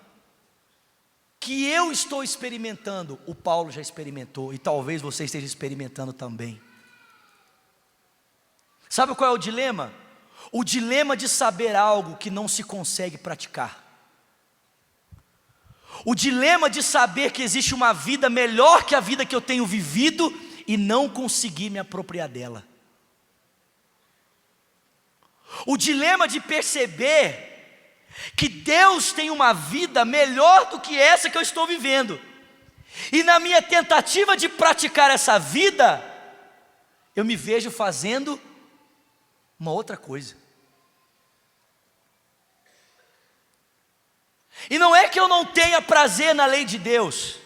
que eu estou experimentando, o Paulo já experimentou, e talvez você esteja experimentando também. Sabe qual é o dilema? O dilema de saber algo que não se consegue praticar. O dilema de saber que existe uma vida melhor que a vida que eu tenho vivido e não conseguir me apropriar dela. O dilema de perceber que Deus tem uma vida melhor do que essa que eu estou vivendo. E na minha tentativa de praticar essa vida, eu me vejo fazendo uma outra coisa. E não é que eu não tenha prazer na lei de Deus,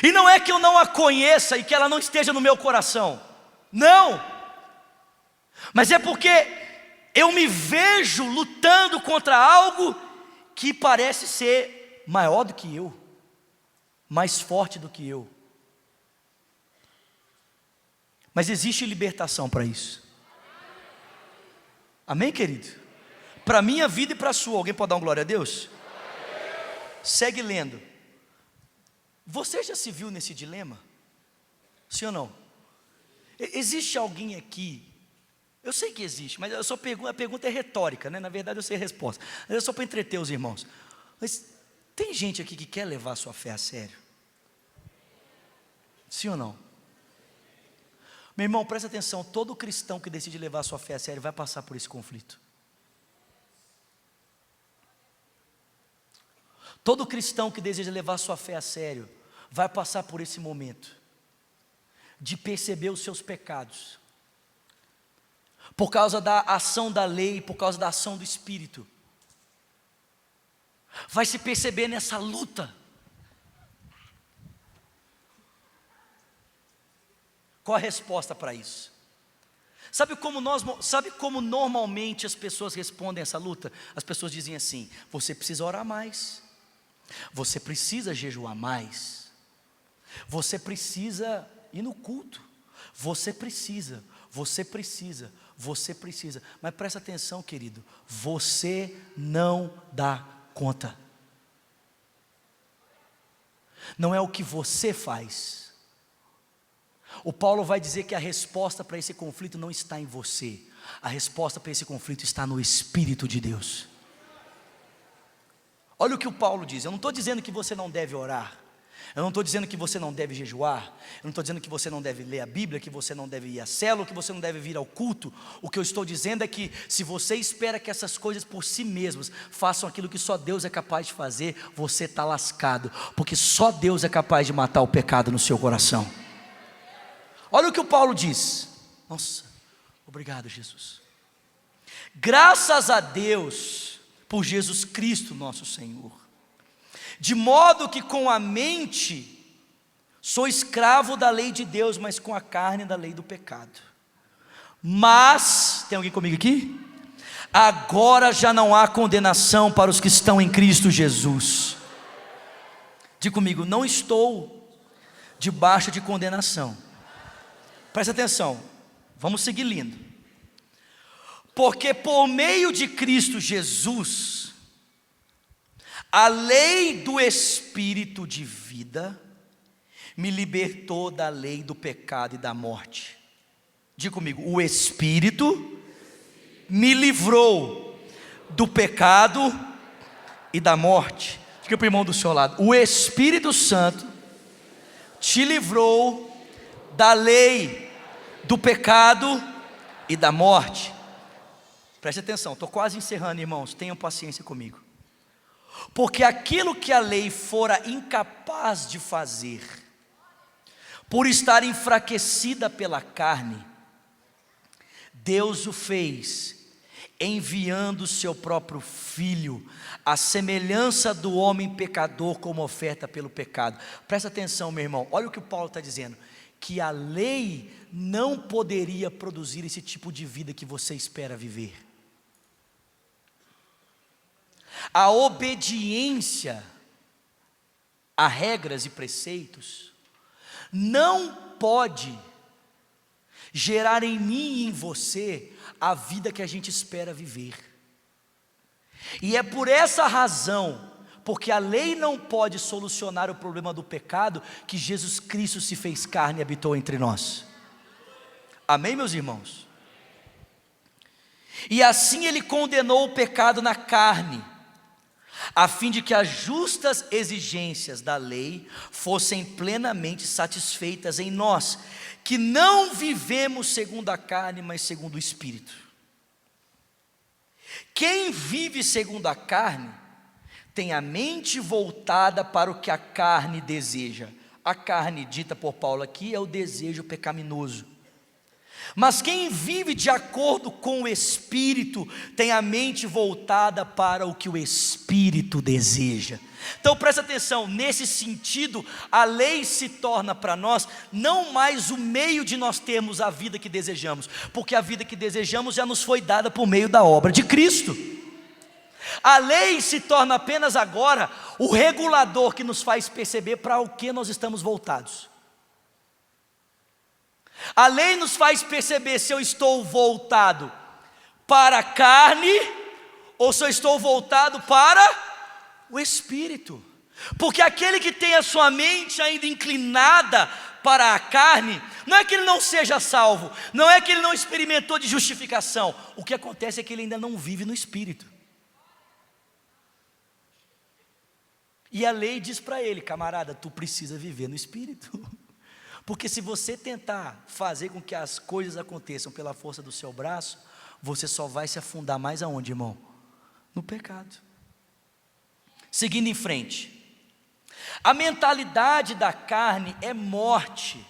e não é que eu não a conheça e que ela não esteja no meu coração, não, mas é porque eu me vejo lutando contra algo que parece ser maior do que eu, mais forte do que eu. Mas existe libertação para isso. Amém, querido? Para a minha vida e para a sua. Alguém pode dar uma glória a Deus? Segue lendo. Você já se viu nesse dilema? Sim ou não? Existe alguém aqui? Eu sei que existe, mas a pergunta é retórica, né? Na verdade eu sei a resposta. É só para entreter os irmãos. Mas tem gente aqui que quer levar a sua fé a sério? Sim ou não? Meu irmão, presta atenção. Todo cristão que decide levar a sua fé a sério vai passar por esse conflito. Todo cristão que deseja levar sua fé a sério vai passar por esse momento de perceber os seus pecados, por causa da ação da lei, por causa da ação do Espírito. Vai se perceber nessa luta. Qual a resposta para isso? Sabe como normalmente as pessoas respondem a essa luta? As pessoas dizem assim: você precisa orar mais, você precisa jejuar mais, você precisa ir no culto, você precisa. Mas presta atenção, querido, você não dá conta. Não é o que você faz. O Paulo vai dizer que a resposta para esse conflito não está em você. A resposta para esse conflito está no Espírito de Deus. Olha o que o Paulo diz. Eu não estou dizendo que você não deve orar, eu não estou dizendo que você não deve jejuar, eu não estou dizendo que você não deve ler a Bíblia, que você não deve ir à célula, que você não deve vir ao culto. O que eu estou dizendo é que se você espera que essas coisas por si mesmas façam aquilo que só Deus é capaz de fazer, você está lascado, porque só Deus é capaz de matar o pecado no seu coração. Olha o que o Paulo diz. Nossa, obrigado, Jesus. Graças a Deus por Jesus Cristo nosso Senhor, de modo que com a mente sou escravo da lei de Deus, mas com a carne da lei do pecado. Mas, tem alguém comigo aqui? Agora já não há condenação para os que estão em Cristo Jesus. Diga comigo: não estou debaixo de condenação. Presta atenção, vamos seguir lendo. Porque por meio de Cristo Jesus, a lei do Espírito de vida me libertou da lei do pecado e da morte. Diga comigo: o Espírito me livrou do pecado e da morte. Diga para o irmão do seu lado: o Espírito Santo te livrou da lei do pecado e da morte. Preste atenção, estou quase encerrando, irmãos, tenham paciência comigo. Porque aquilo que a lei fora incapaz de fazer, por estar enfraquecida pela carne, Deus o fez, enviando o seu próprio Filho, à semelhança do homem pecador, como oferta pelo pecado. Presta atenção, meu irmão, olha o que o Paulo está dizendo: que a lei não poderia produzir esse tipo de vida que você espera viver. A obediência a regras e preceitos não pode gerar em mim e em você a vida que a gente espera viver. E é por essa razão, porque a lei não pode solucionar o problema do pecado, que Jesus Cristo se fez carne e habitou entre nós. Amém, meus irmãos? E assim Ele condenou o pecado na carne, a fim de que as justas exigências da lei fossem plenamente satisfeitas em nós, que não vivemos segundo a carne, mas segundo o Espírito. Quem vive segundo a carne tem a mente voltada para o que a carne deseja. A carne, dita por Paulo aqui, é o desejo pecaminoso. Mas quem vive de acordo com o Espírito tem a mente voltada para o que o Espírito deseja. Então presta atenção, nesse sentido, a lei se torna para nós não mais o meio de nós termos a vida que desejamos, porque a vida que desejamos já nos foi dada por meio da obra de Cristo. A lei se torna apenas agora o regulador que nos faz perceber para o que nós estamos voltados. A lei nos faz perceber se eu estou voltado para a carne ou se eu estou voltado para o Espírito. Porque aquele que tem a sua mente ainda inclinada para a carne, não é que ele não seja salvo, não é que ele não experimentou de justificação. O que acontece é que ele ainda não vive no Espírito. E a lei diz para ele: camarada, tu precisa viver no Espírito. Porque se você tentar fazer com que as coisas aconteçam pela força do seu braço, você só vai se afundar mais aonde, irmão? No pecado. Seguindo em frente, a mentalidade da carne é morte,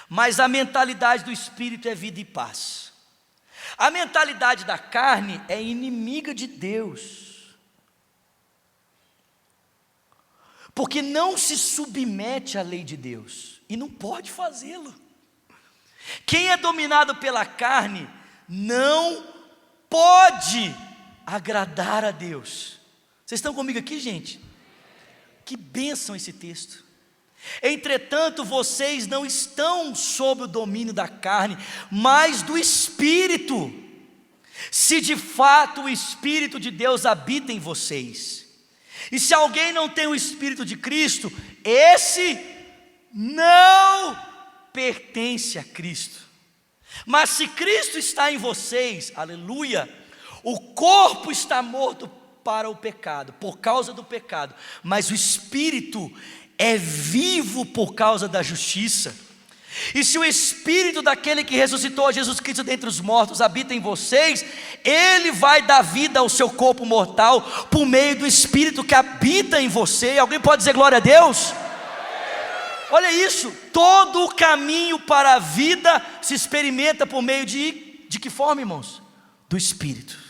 mas a mentalidade do Espírito é vida e paz. A mentalidade da carne é inimiga de Deus, porque não se submete à lei de Deus, e não pode fazê-lo. Quem é dominado pela carne, não pode agradar a Deus. Vocês estão comigo aqui, gente? Que bênção esse texto. Entretanto, vocês não estão sob o domínio da carne, mas do Espírito, se de fato o Espírito de Deus habita em vocês. E se alguém não tem o Espírito de Cristo, esse não pertence a Cristo. Mas se Cristo está em vocês, aleluia, o corpo está morto para o pecado, por causa do pecado, mas o Espírito é vivo por causa da justiça. E se o Espírito daquele que ressuscitou a Jesus Cristo dentre os mortos habita em vocês, Ele vai dar vida ao seu corpo mortal, por meio do Espírito que habita em você. Alguém pode dizer glória a Deus? Olha isso, todo o caminho para a vida se experimenta por meio de que forma, irmãos? Do Espírito.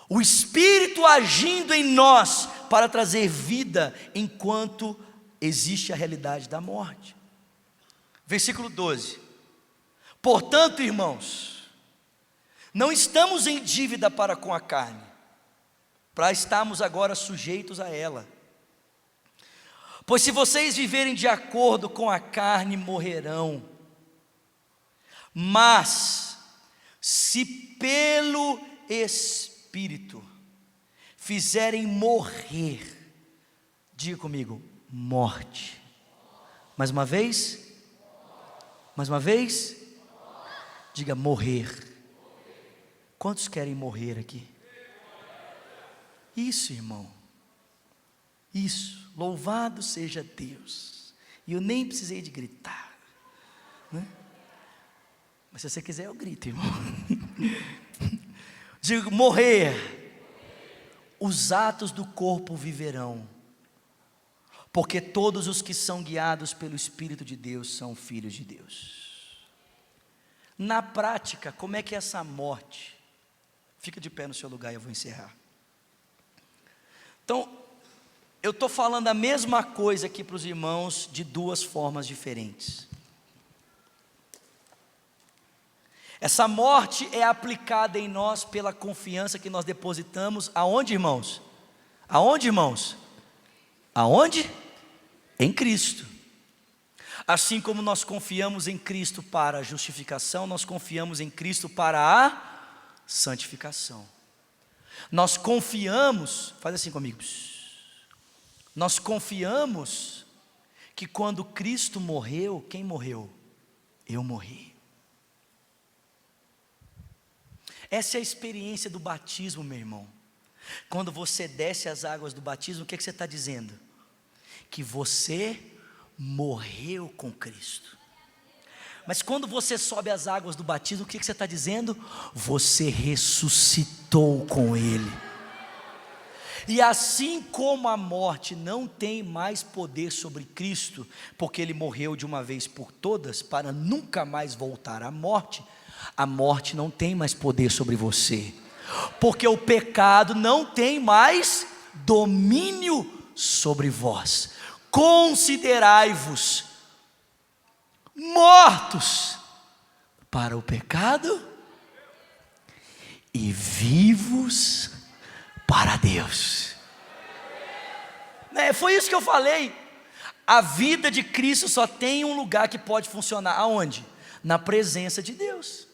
O Espírito agindo em nós para trazer vida enquanto existe a realidade da morte. Versículo 12: portanto, irmãos, não estamos em dívida para com a carne, para estarmos agora sujeitos a ela. Pois se vocês viverem de acordo com a carne, morrerão. Mas, se pelo Espírito fizerem morrer, diga comigo, morte. Mais uma vez, diga morrer. Quantos querem morrer aqui? Isso, irmão, isso, louvado seja Deus. E eu nem precisei de gritar, né? Mas se você quiser eu grito, irmão. Digo, morrer. Os atos do corpo viverão, porque todos os que são guiados pelo Espírito de Deus são filhos de Deus. Na prática, como é que é essa morte? Fica de pé no seu lugar e eu vou encerrar. Então, eu estou falando a mesma coisa aqui para os irmãos de duas formas diferentes. Essa morte é aplicada em nós pela confiança que nós depositamos aonde, irmãos? Aonde, irmãos? Aonde? Em Cristo. Assim como nós confiamos em Cristo para a justificação, nós confiamos em Cristo para a santificação. Nós confiamos, faz assim comigo, nós confiamos que quando Cristo morreu, quem morreu? Eu morri. Essa é a experiência do batismo, meu irmão. Quando você desce as águas do batismo, o que você está dizendo? Que você morreu com Cristo. Mas quando você sobe as águas do batismo, o que você está dizendo? Você ressuscitou com Ele. E assim como a morte não tem mais poder sobre Cristo, porque Ele morreu de uma vez por todas, para nunca mais voltar à morte, a morte não tem mais poder sobre você, porque o pecado não tem mais domínio sobre vós. Considerai-vos mortos para o pecado e vivos para Deus. Foi isso que eu falei. A vida de Cristo só tem um lugar que pode funcionar. Aonde? Na presença de Deus.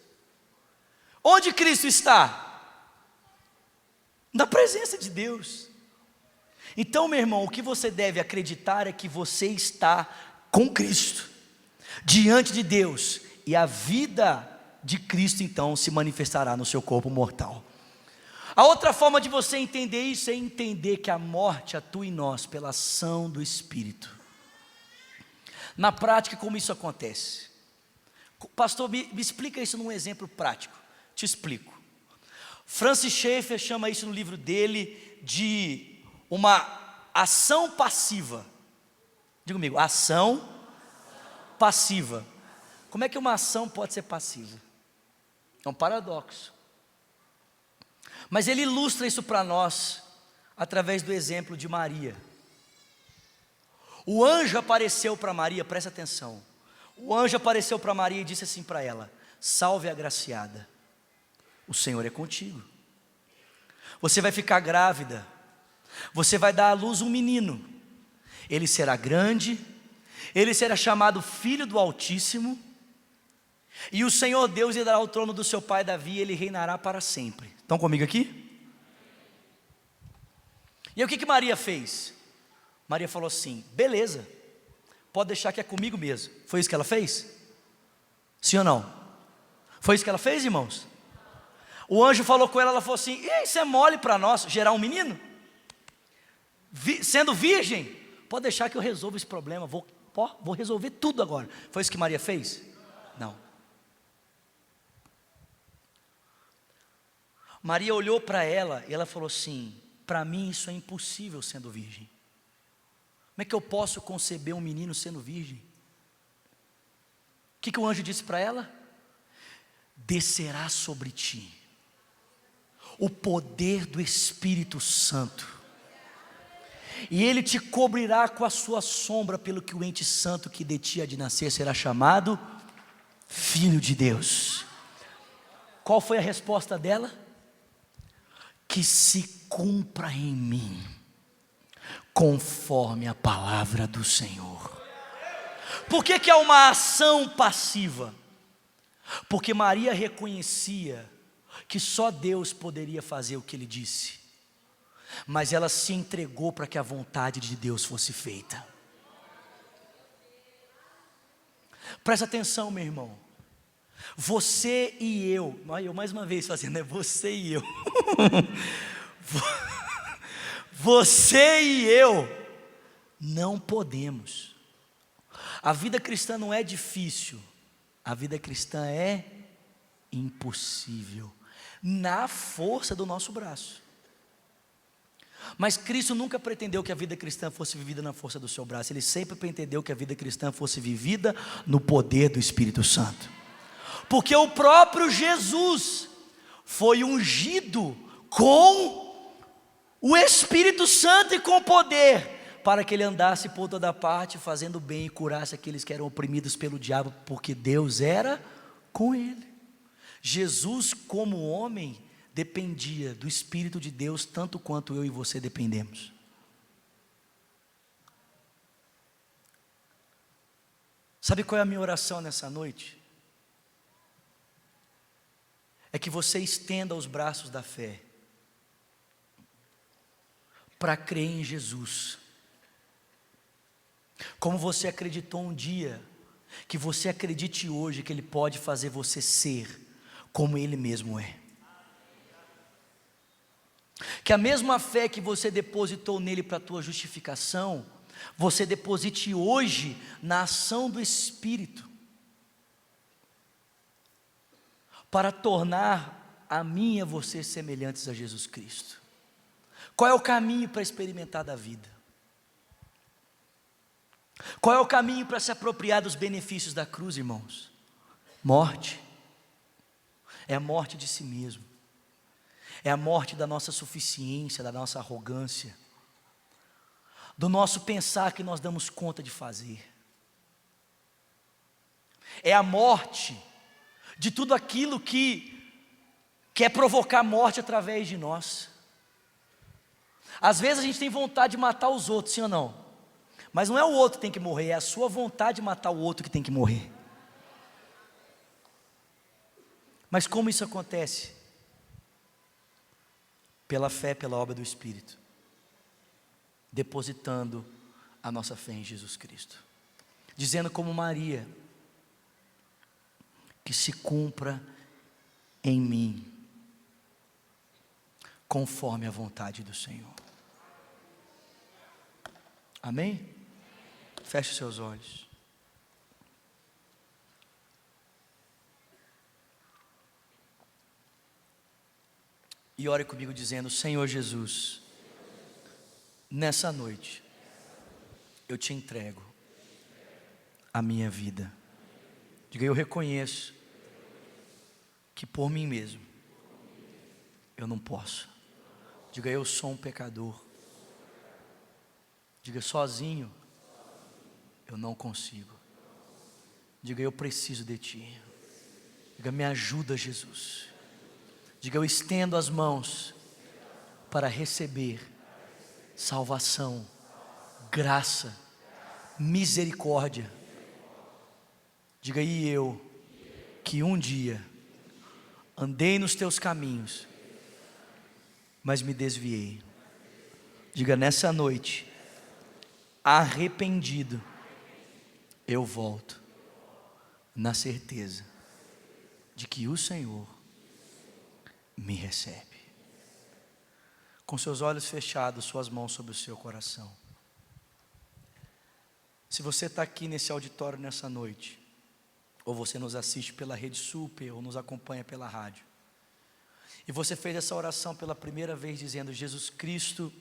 Onde Cristo está? Na presença de Deus. Então, meu irmão, o que você deve acreditar é que você está com Cristo, diante de Deus, e a vida de Cristo então se manifestará no seu corpo mortal. A outra forma de você entender isso é entender que a morte atua em nós pela ação do Espírito. Na prática, como isso acontece? Pastor, me explica isso num exemplo prático. Te explico. Francis Schaeffer chama isso no livro dele de uma ação passiva. Diga comigo, ação passiva. Como é que uma ação pode ser passiva? É um paradoxo. Mas ele ilustra isso para nós através do exemplo de Maria. O anjo apareceu para Maria, presta atenção. O anjo apareceu para Maria e disse assim para ela: salve agraciada, o Senhor é contigo. Você vai ficar grávida, você vai dar à luz um menino, ele será grande, ele será chamado Filho do Altíssimo, e o Senhor Deus lhe dará o trono do seu pai Davi, e ele reinará para sempre. Estão comigo aqui? E aí o que Maria fez? Maria falou assim: beleza, pode deixar que é comigo mesmo. Foi isso que ela fez? Sim ou não? Foi isso que ela fez, irmãos? O anjo falou com ela, ela falou assim: e isso é mole para nós, gerar um menino? Sendo virgem? Pode deixar que eu resolvo esse problema, vou resolver tudo agora. Foi isso que Maria fez? Não. Maria olhou para ela e ela falou assim: para mim isso é impossível sendo virgem. Como é que eu posso conceber um menino sendo virgem? O que o anjo disse para ela? Descerá sobre ti o poder do Espírito Santo, e ele te cobrirá com a sua sombra, pelo que o ente santo que de ti há de nascer será chamado Filho de Deus. Qual foi a resposta dela? Que se cumpra em mim conforme a palavra do Senhor. Por que é uma ação passiva? Porque Maria reconhecia que só Deus poderia fazer o que Ele disse, mas ela se entregou para que a vontade de Deus fosse feita. Presta atenção, meu irmão. Você e eu mais uma vez fazendo, você e eu. Você e eu não podemos. A vida cristã não é difícil, a vida cristã é impossível, na força do nosso braço. Mas Cristo nunca pretendeu que a vida cristã fosse vivida na força do seu braço. Ele sempre pretendeu que a vida cristã fosse vivida no poder do Espírito Santo. Porque o próprio Jesus foi ungido com o Espírito Santo e com poder, para que ele andasse por toda parte fazendo bem e curasse aqueles que eram oprimidos pelo diabo, porque Deus era com ele. Jesus, como homem, dependia do Espírito de Deus tanto quanto eu e você dependemos. Sabe qual é a minha oração nessa noite? É que você estenda os braços da fé para crer em Jesus, como você acreditou um dia, que você acredite hoje que Ele pode fazer você ser como Ele mesmo é. Que a mesma fé que você depositou nele para a tua justificação, você deposite hoje na ação do Espírito. para tornar a mim e a você semelhantes a Jesus Cristo. Qual é o caminho para experimentar da vida? Qual é o caminho para se apropriar dos benefícios da cruz, irmãos? Morte. É a morte de si mesmo. É a morte da nossa suficiência, da nossa arrogância, do nosso pensar que nós damos conta de fazer. É a morte de tudo aquilo que quer provocar morte através de nós. Às vezes a gente tem vontade de matar os outros, sim ou não? Mas não é o outro que tem que morrer, é a sua vontade de matar o outro que tem que morrer. Mas como isso acontece? Pela fé, pela obra do Espírito, depositando a nossa fé em Jesus Cristo, dizendo como Maria: que se cumpra em mim, conforme a vontade do Senhor. Amém? Feche os seus olhos. E ore comigo dizendo: Senhor Jesus, nessa noite, eu te entrego a minha vida. Diga: eu reconheço que por mim mesmo eu não posso. Diga: eu sou um pecador. Diga: sozinho eu não consigo. Diga: eu preciso de ti. Diga: me ajuda, Jesus. Diga: eu estendo as mãos para receber salvação, graça, misericórdia. Diga: e eu, que um dia andei nos teus caminhos, mas me desviei. Diga: nessa noite, arrependido, eu volto, na certeza de que o Senhor me recebe. Com seus olhos fechados, suas mãos sobre o seu coração. Se você está aqui nesse auditório nessa noite, ou você nos assiste pela Rede Super, ou nos acompanha pela rádio, e você fez essa oração pela primeira vez dizendo: Jesus Cristo,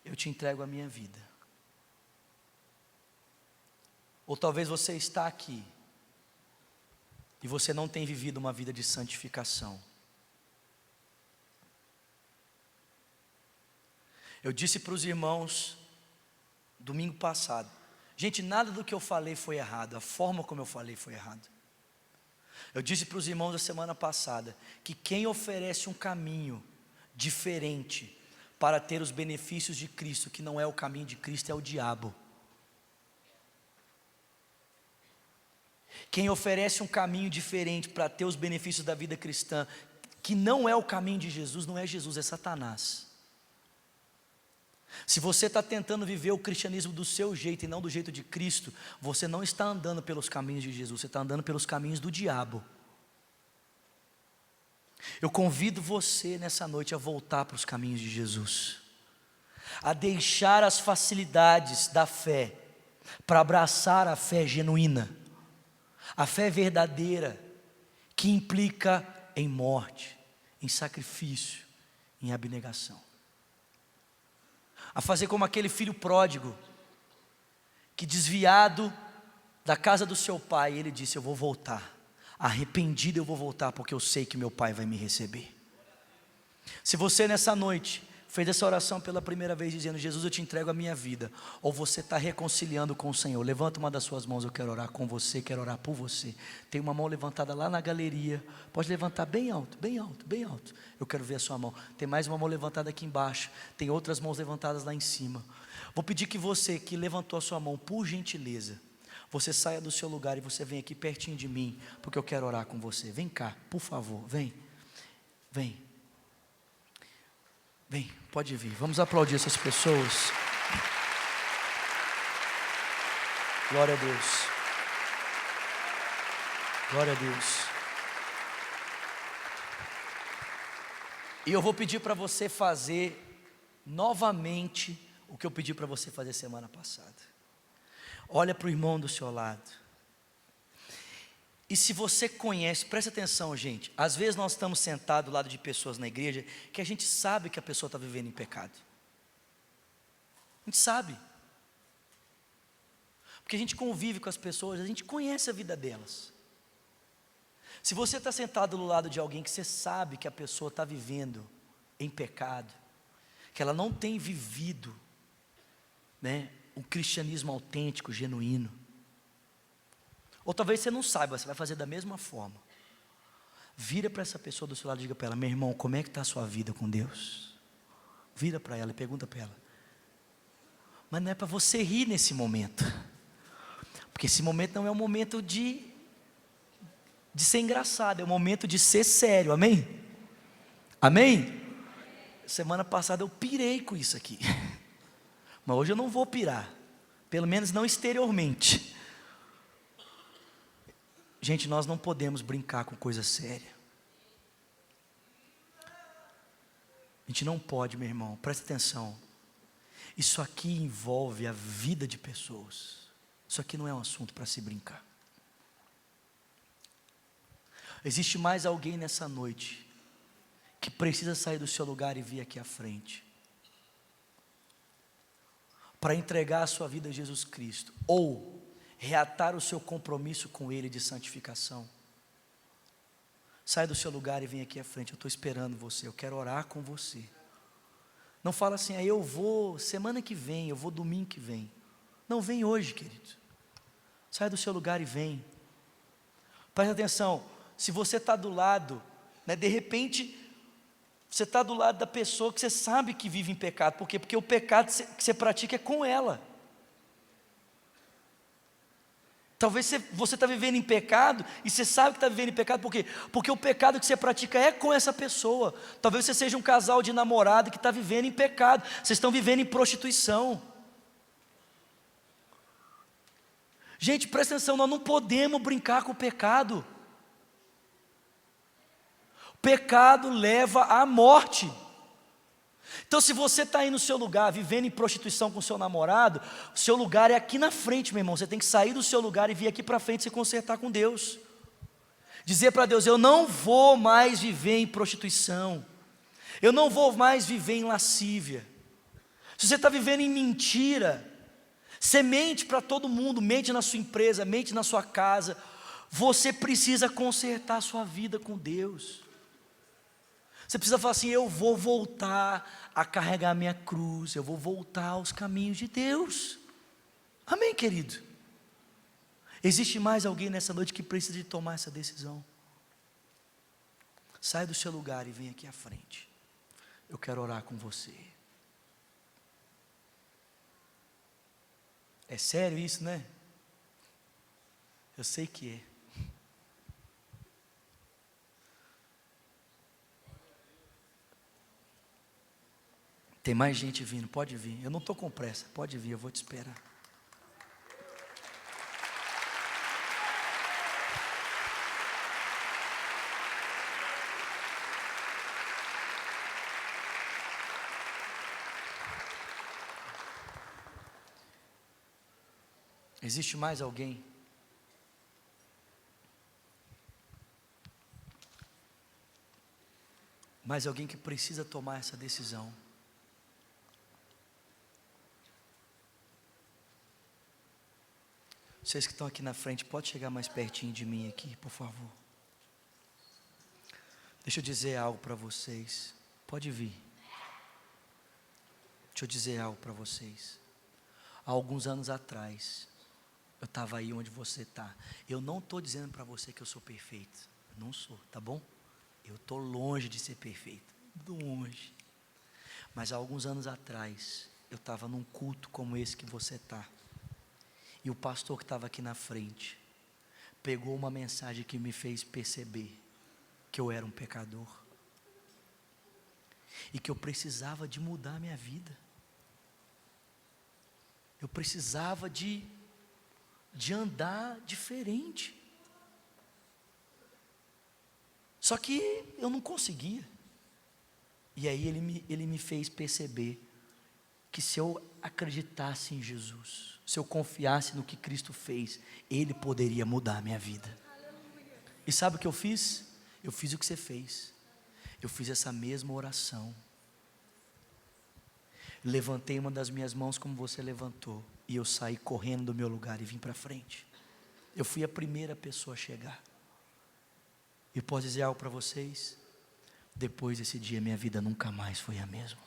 eu te entrego a minha vida. Ou talvez você está aqui e você não tem vivido uma vida de santificação. Eu disse para os irmãos domingo passado: gente, nada do que eu falei foi errado, a forma como eu falei foi errado. Eu disse para os irmãos a semana passada que quem oferece um caminho diferente para ter os benefícios de Cristo, que não é o caminho de Cristo, é o diabo. Quem oferece um caminho diferente para ter os benefícios da vida cristã, que não é o caminho de Jesus, não é Jesus, é Satanás. Se você está tentando viver o cristianismo do seu jeito e não do jeito de Cristo, você não está andando pelos caminhos de Jesus, você está andando pelos caminhos do diabo. Eu convido você nessa noite a voltar para os caminhos de Jesus, a deixar as facilidades da fé, para abraçar a fé genuína, a fé verdadeira, que implica em morte, em sacrifício, em abnegação. A fazer como aquele filho pródigo, que desviado da casa do seu pai, ele disse: eu vou voltar, arrependido eu vou voltar, porque eu sei que meu pai vai me receber. Se você nessa noite fez essa oração pela primeira vez dizendo: Jesus, eu te entrego a minha vida, ou você está reconciliando com o Senhor, levanta uma das suas mãos, eu quero orar com você, quero orar por você. Tem uma mão levantada lá na galeria, pode levantar bem alto, bem alto, bem alto, eu quero ver a sua mão. Tem mais uma mão levantada aqui embaixo, tem outras mãos levantadas lá em cima. Vou pedir que você que levantou a sua mão, por gentileza, você saia do seu lugar e você vem aqui pertinho de mim, porque eu quero orar com você. Vem cá, por favor, vem, vem. Vem, pode vir, vamos aplaudir essas pessoas. Glória a Deus. Glória a Deus. E eu vou pedir para você fazer novamente o que eu pedi para você fazer semana passada. Olha para o irmão do seu lado E se você conhece, preste atenção, gente. Às vezes nós estamos sentados do lado de pessoas na igreja que a gente sabe que a pessoa está vivendo em pecado. A gente sabe. Porque a gente convive com as pessoas, a gente conhece a vida delas. Se você está sentado do lado de alguém que você sabe que a pessoa está vivendo em pecado, que ela não tem vivido, né, um cristianismo autêntico, genuíno, ou talvez você não saiba, você vai fazer da mesma forma. Vira para essa pessoa do seu lado e diga para ela: meu irmão, como é que está a sua vida com Deus? Vira para ela e pergunta para ela. Mas não é para você rir nesse momento, porque esse momento não é um momento de ser engraçado, é um momento de ser sério, amém? Amém? Semana passada eu pirei com isso aqui, mas hoje eu não vou pirar, pelo menos não exteriormente. Gente, nós não podemos brincar com coisa séria. A gente não pode, meu irmão, presta atenção. Isso aqui envolve a vida de pessoas. Isso aqui não é um assunto para se brincar. Existe mais alguém nessa noite que precisa sair do seu lugar e vir aqui à frente para entregar a sua vida a Jesus Cristo, ou reatar o seu compromisso com Ele de santificação. Sai do seu lugar e vem aqui à frente. Eu estou esperando você, eu quero orar com você. Não fala assim: eu vou semana que vem, eu vou domingo que vem. Não, vem hoje, querido. Sai do seu lugar e vem. Presta atenção, se você está do lado, né, de repente, você está do lado da pessoa que você sabe que vive em pecado. Por quê? Porque o pecado que você pratica é com ela. Talvez você está vivendo em pecado, e você sabe que está vivendo em pecado, por quê? Porque o pecado que você pratica é com essa pessoa. Talvez você seja um casal de namorado que está vivendo em pecado, vocês estão vivendo em prostituição. Gente, presta atenção, nós não podemos brincar com o pecado. O pecado leva à morte. Então, se você está aí no seu lugar, vivendo em prostituição com o seu namorado, o seu lugar é aqui na frente, meu irmão. Você tem que sair do seu lugar e vir aqui para frente se consertar com Deus. Dizer para Deus: eu não vou mais viver em prostituição, eu não vou mais viver em lascívia. Se você está vivendo em mentira, você mente para todo mundo, mente na sua empresa, mente na sua casa, você precisa consertar a sua vida com Deus. Você precisa falar assim: eu vou voltar a carregar a minha cruz, eu vou voltar aos caminhos de Deus. Amém, querido? Existe mais alguém nessa noite que precisa de tomar essa decisão? Sai do seu lugar e vem aqui à frente. Eu quero orar com você. É sério isso, né? Eu sei que é. Tem mais gente vindo, pode vir. Eu não estou com pressa, pode vir, eu vou te esperar. Existe mais alguém? Mais alguém que precisa tomar essa decisão? Vocês que estão aqui na frente, pode chegar mais pertinho de mim aqui, por favor. Deixa eu dizer algo para vocês. Pode vir. Deixa eu dizer algo para vocês. Há alguns anos atrás, eu estava aí onde você está. Eu não estou dizendo para você que eu sou perfeito. Eu não sou, tá bom? Eu estou longe de ser perfeito. Longe. Mas há alguns anos atrás, eu estava num culto como esse que você está. E o pastor que estava aqui na frente pegou uma mensagem que me fez perceber que eu era um pecador e que eu precisava de mudar a minha vida. Eu precisava de andar diferente. Só que eu não conseguia. E aí ele me fez perceber que se eu acreditasse em Jesus, se eu confiasse no que Cristo fez, Ele poderia mudar a minha vida. E sabe o que eu fiz? Eu fiz o que você fez. Eu fiz essa mesma oração. Levantei uma das minhas mãos como você levantou, e eu saí correndo do meu lugar e vim para frente. Eu fui a primeira pessoa a chegar. E posso dizer algo para vocês? Depois desse dia, minha vida nunca mais foi a mesma.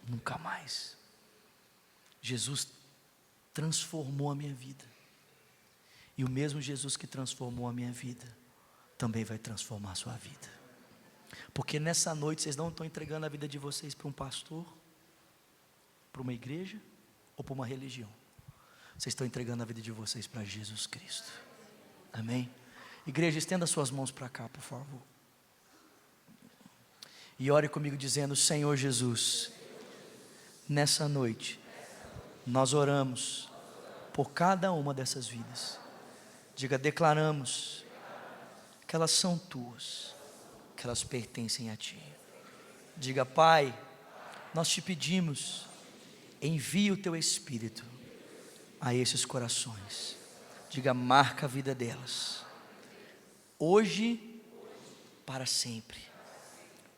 Nunca mais. Jesus transformou a minha vida. E o mesmo Jesus que transformou a minha vida, também vai transformar a sua vida. Porque nessa noite, vocês não estão entregando a vida de vocês para um pastor, para uma igreja ou para uma religião. Vocês estão entregando a vida de vocês para Jesus Cristo. Amém? Igreja, estenda suas mãos para cá, por favor. E ore comigo dizendo: Senhor Jesus, nessa noite, nós oramos por cada uma dessas vidas. Diga: declaramos que elas são tuas, que elas pertencem a Ti. Diga: Pai, nós te pedimos, envia o Teu Espírito a esses corações. Diga: marca a vida delas, hoje, para sempre.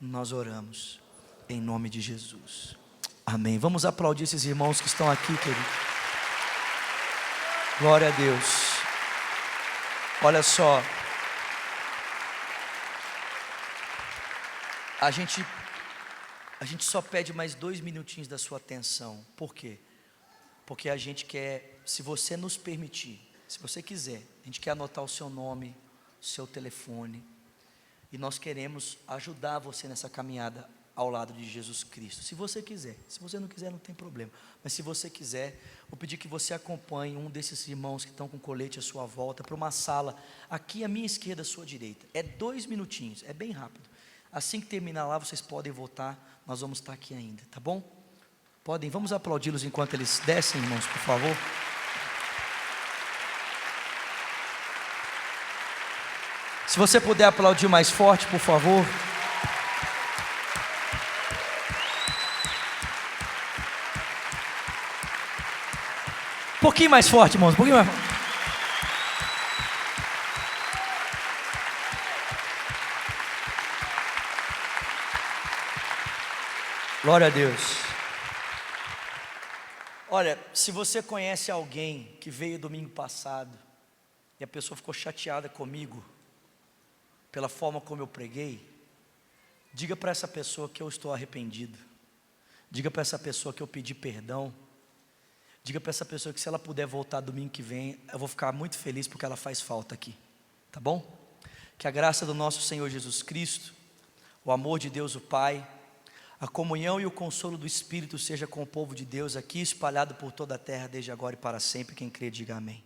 Nós oramos em nome de Jesus. Amém. Vamos aplaudir esses irmãos que estão aqui, querido. Glória a Deus. Olha só, a gente só pede mais 2 minutinhos da sua atenção. Por quê? Porque a gente quer, se você nos permitir, se você quiser, a gente quer anotar o seu nome, o seu telefone, e nós queremos ajudar você nessa caminhada ao lado de Jesus Cristo. Se você quiser, se você não quiser, não tem problema. Mas se você quiser, vou pedir que você acompanhe um desses irmãos que estão com colete à sua volta para uma sala aqui à minha esquerda, à sua direita. É 2 minutinhos, é bem rápido. Assim que terminar lá, vocês podem voltar. Nós vamos estar aqui ainda, tá bom? Podem, vamos aplaudi-los enquanto eles descem, irmãos, por favor. Se você puder aplaudir mais forte, por favor. Um pouquinho mais forte, irmãos, um pouquinho mais forte. Glória a Deus. Olha, se você conhece alguém que veio domingo passado e a pessoa ficou chateada comigo pela forma como eu preguei, diga para essa pessoa que eu estou arrependido. Diga para essa pessoa que eu pedi perdão. Diga para essa pessoa que se ela puder voltar domingo que vem, eu vou ficar muito feliz porque ela faz falta aqui. Tá bom? Que a graça do nosso Senhor Jesus Cristo, o amor de Deus o Pai, a comunhão e o consolo do Espírito seja com o povo de Deus aqui, espalhado por toda a terra, desde agora e para sempre. Quem crê, diga amém.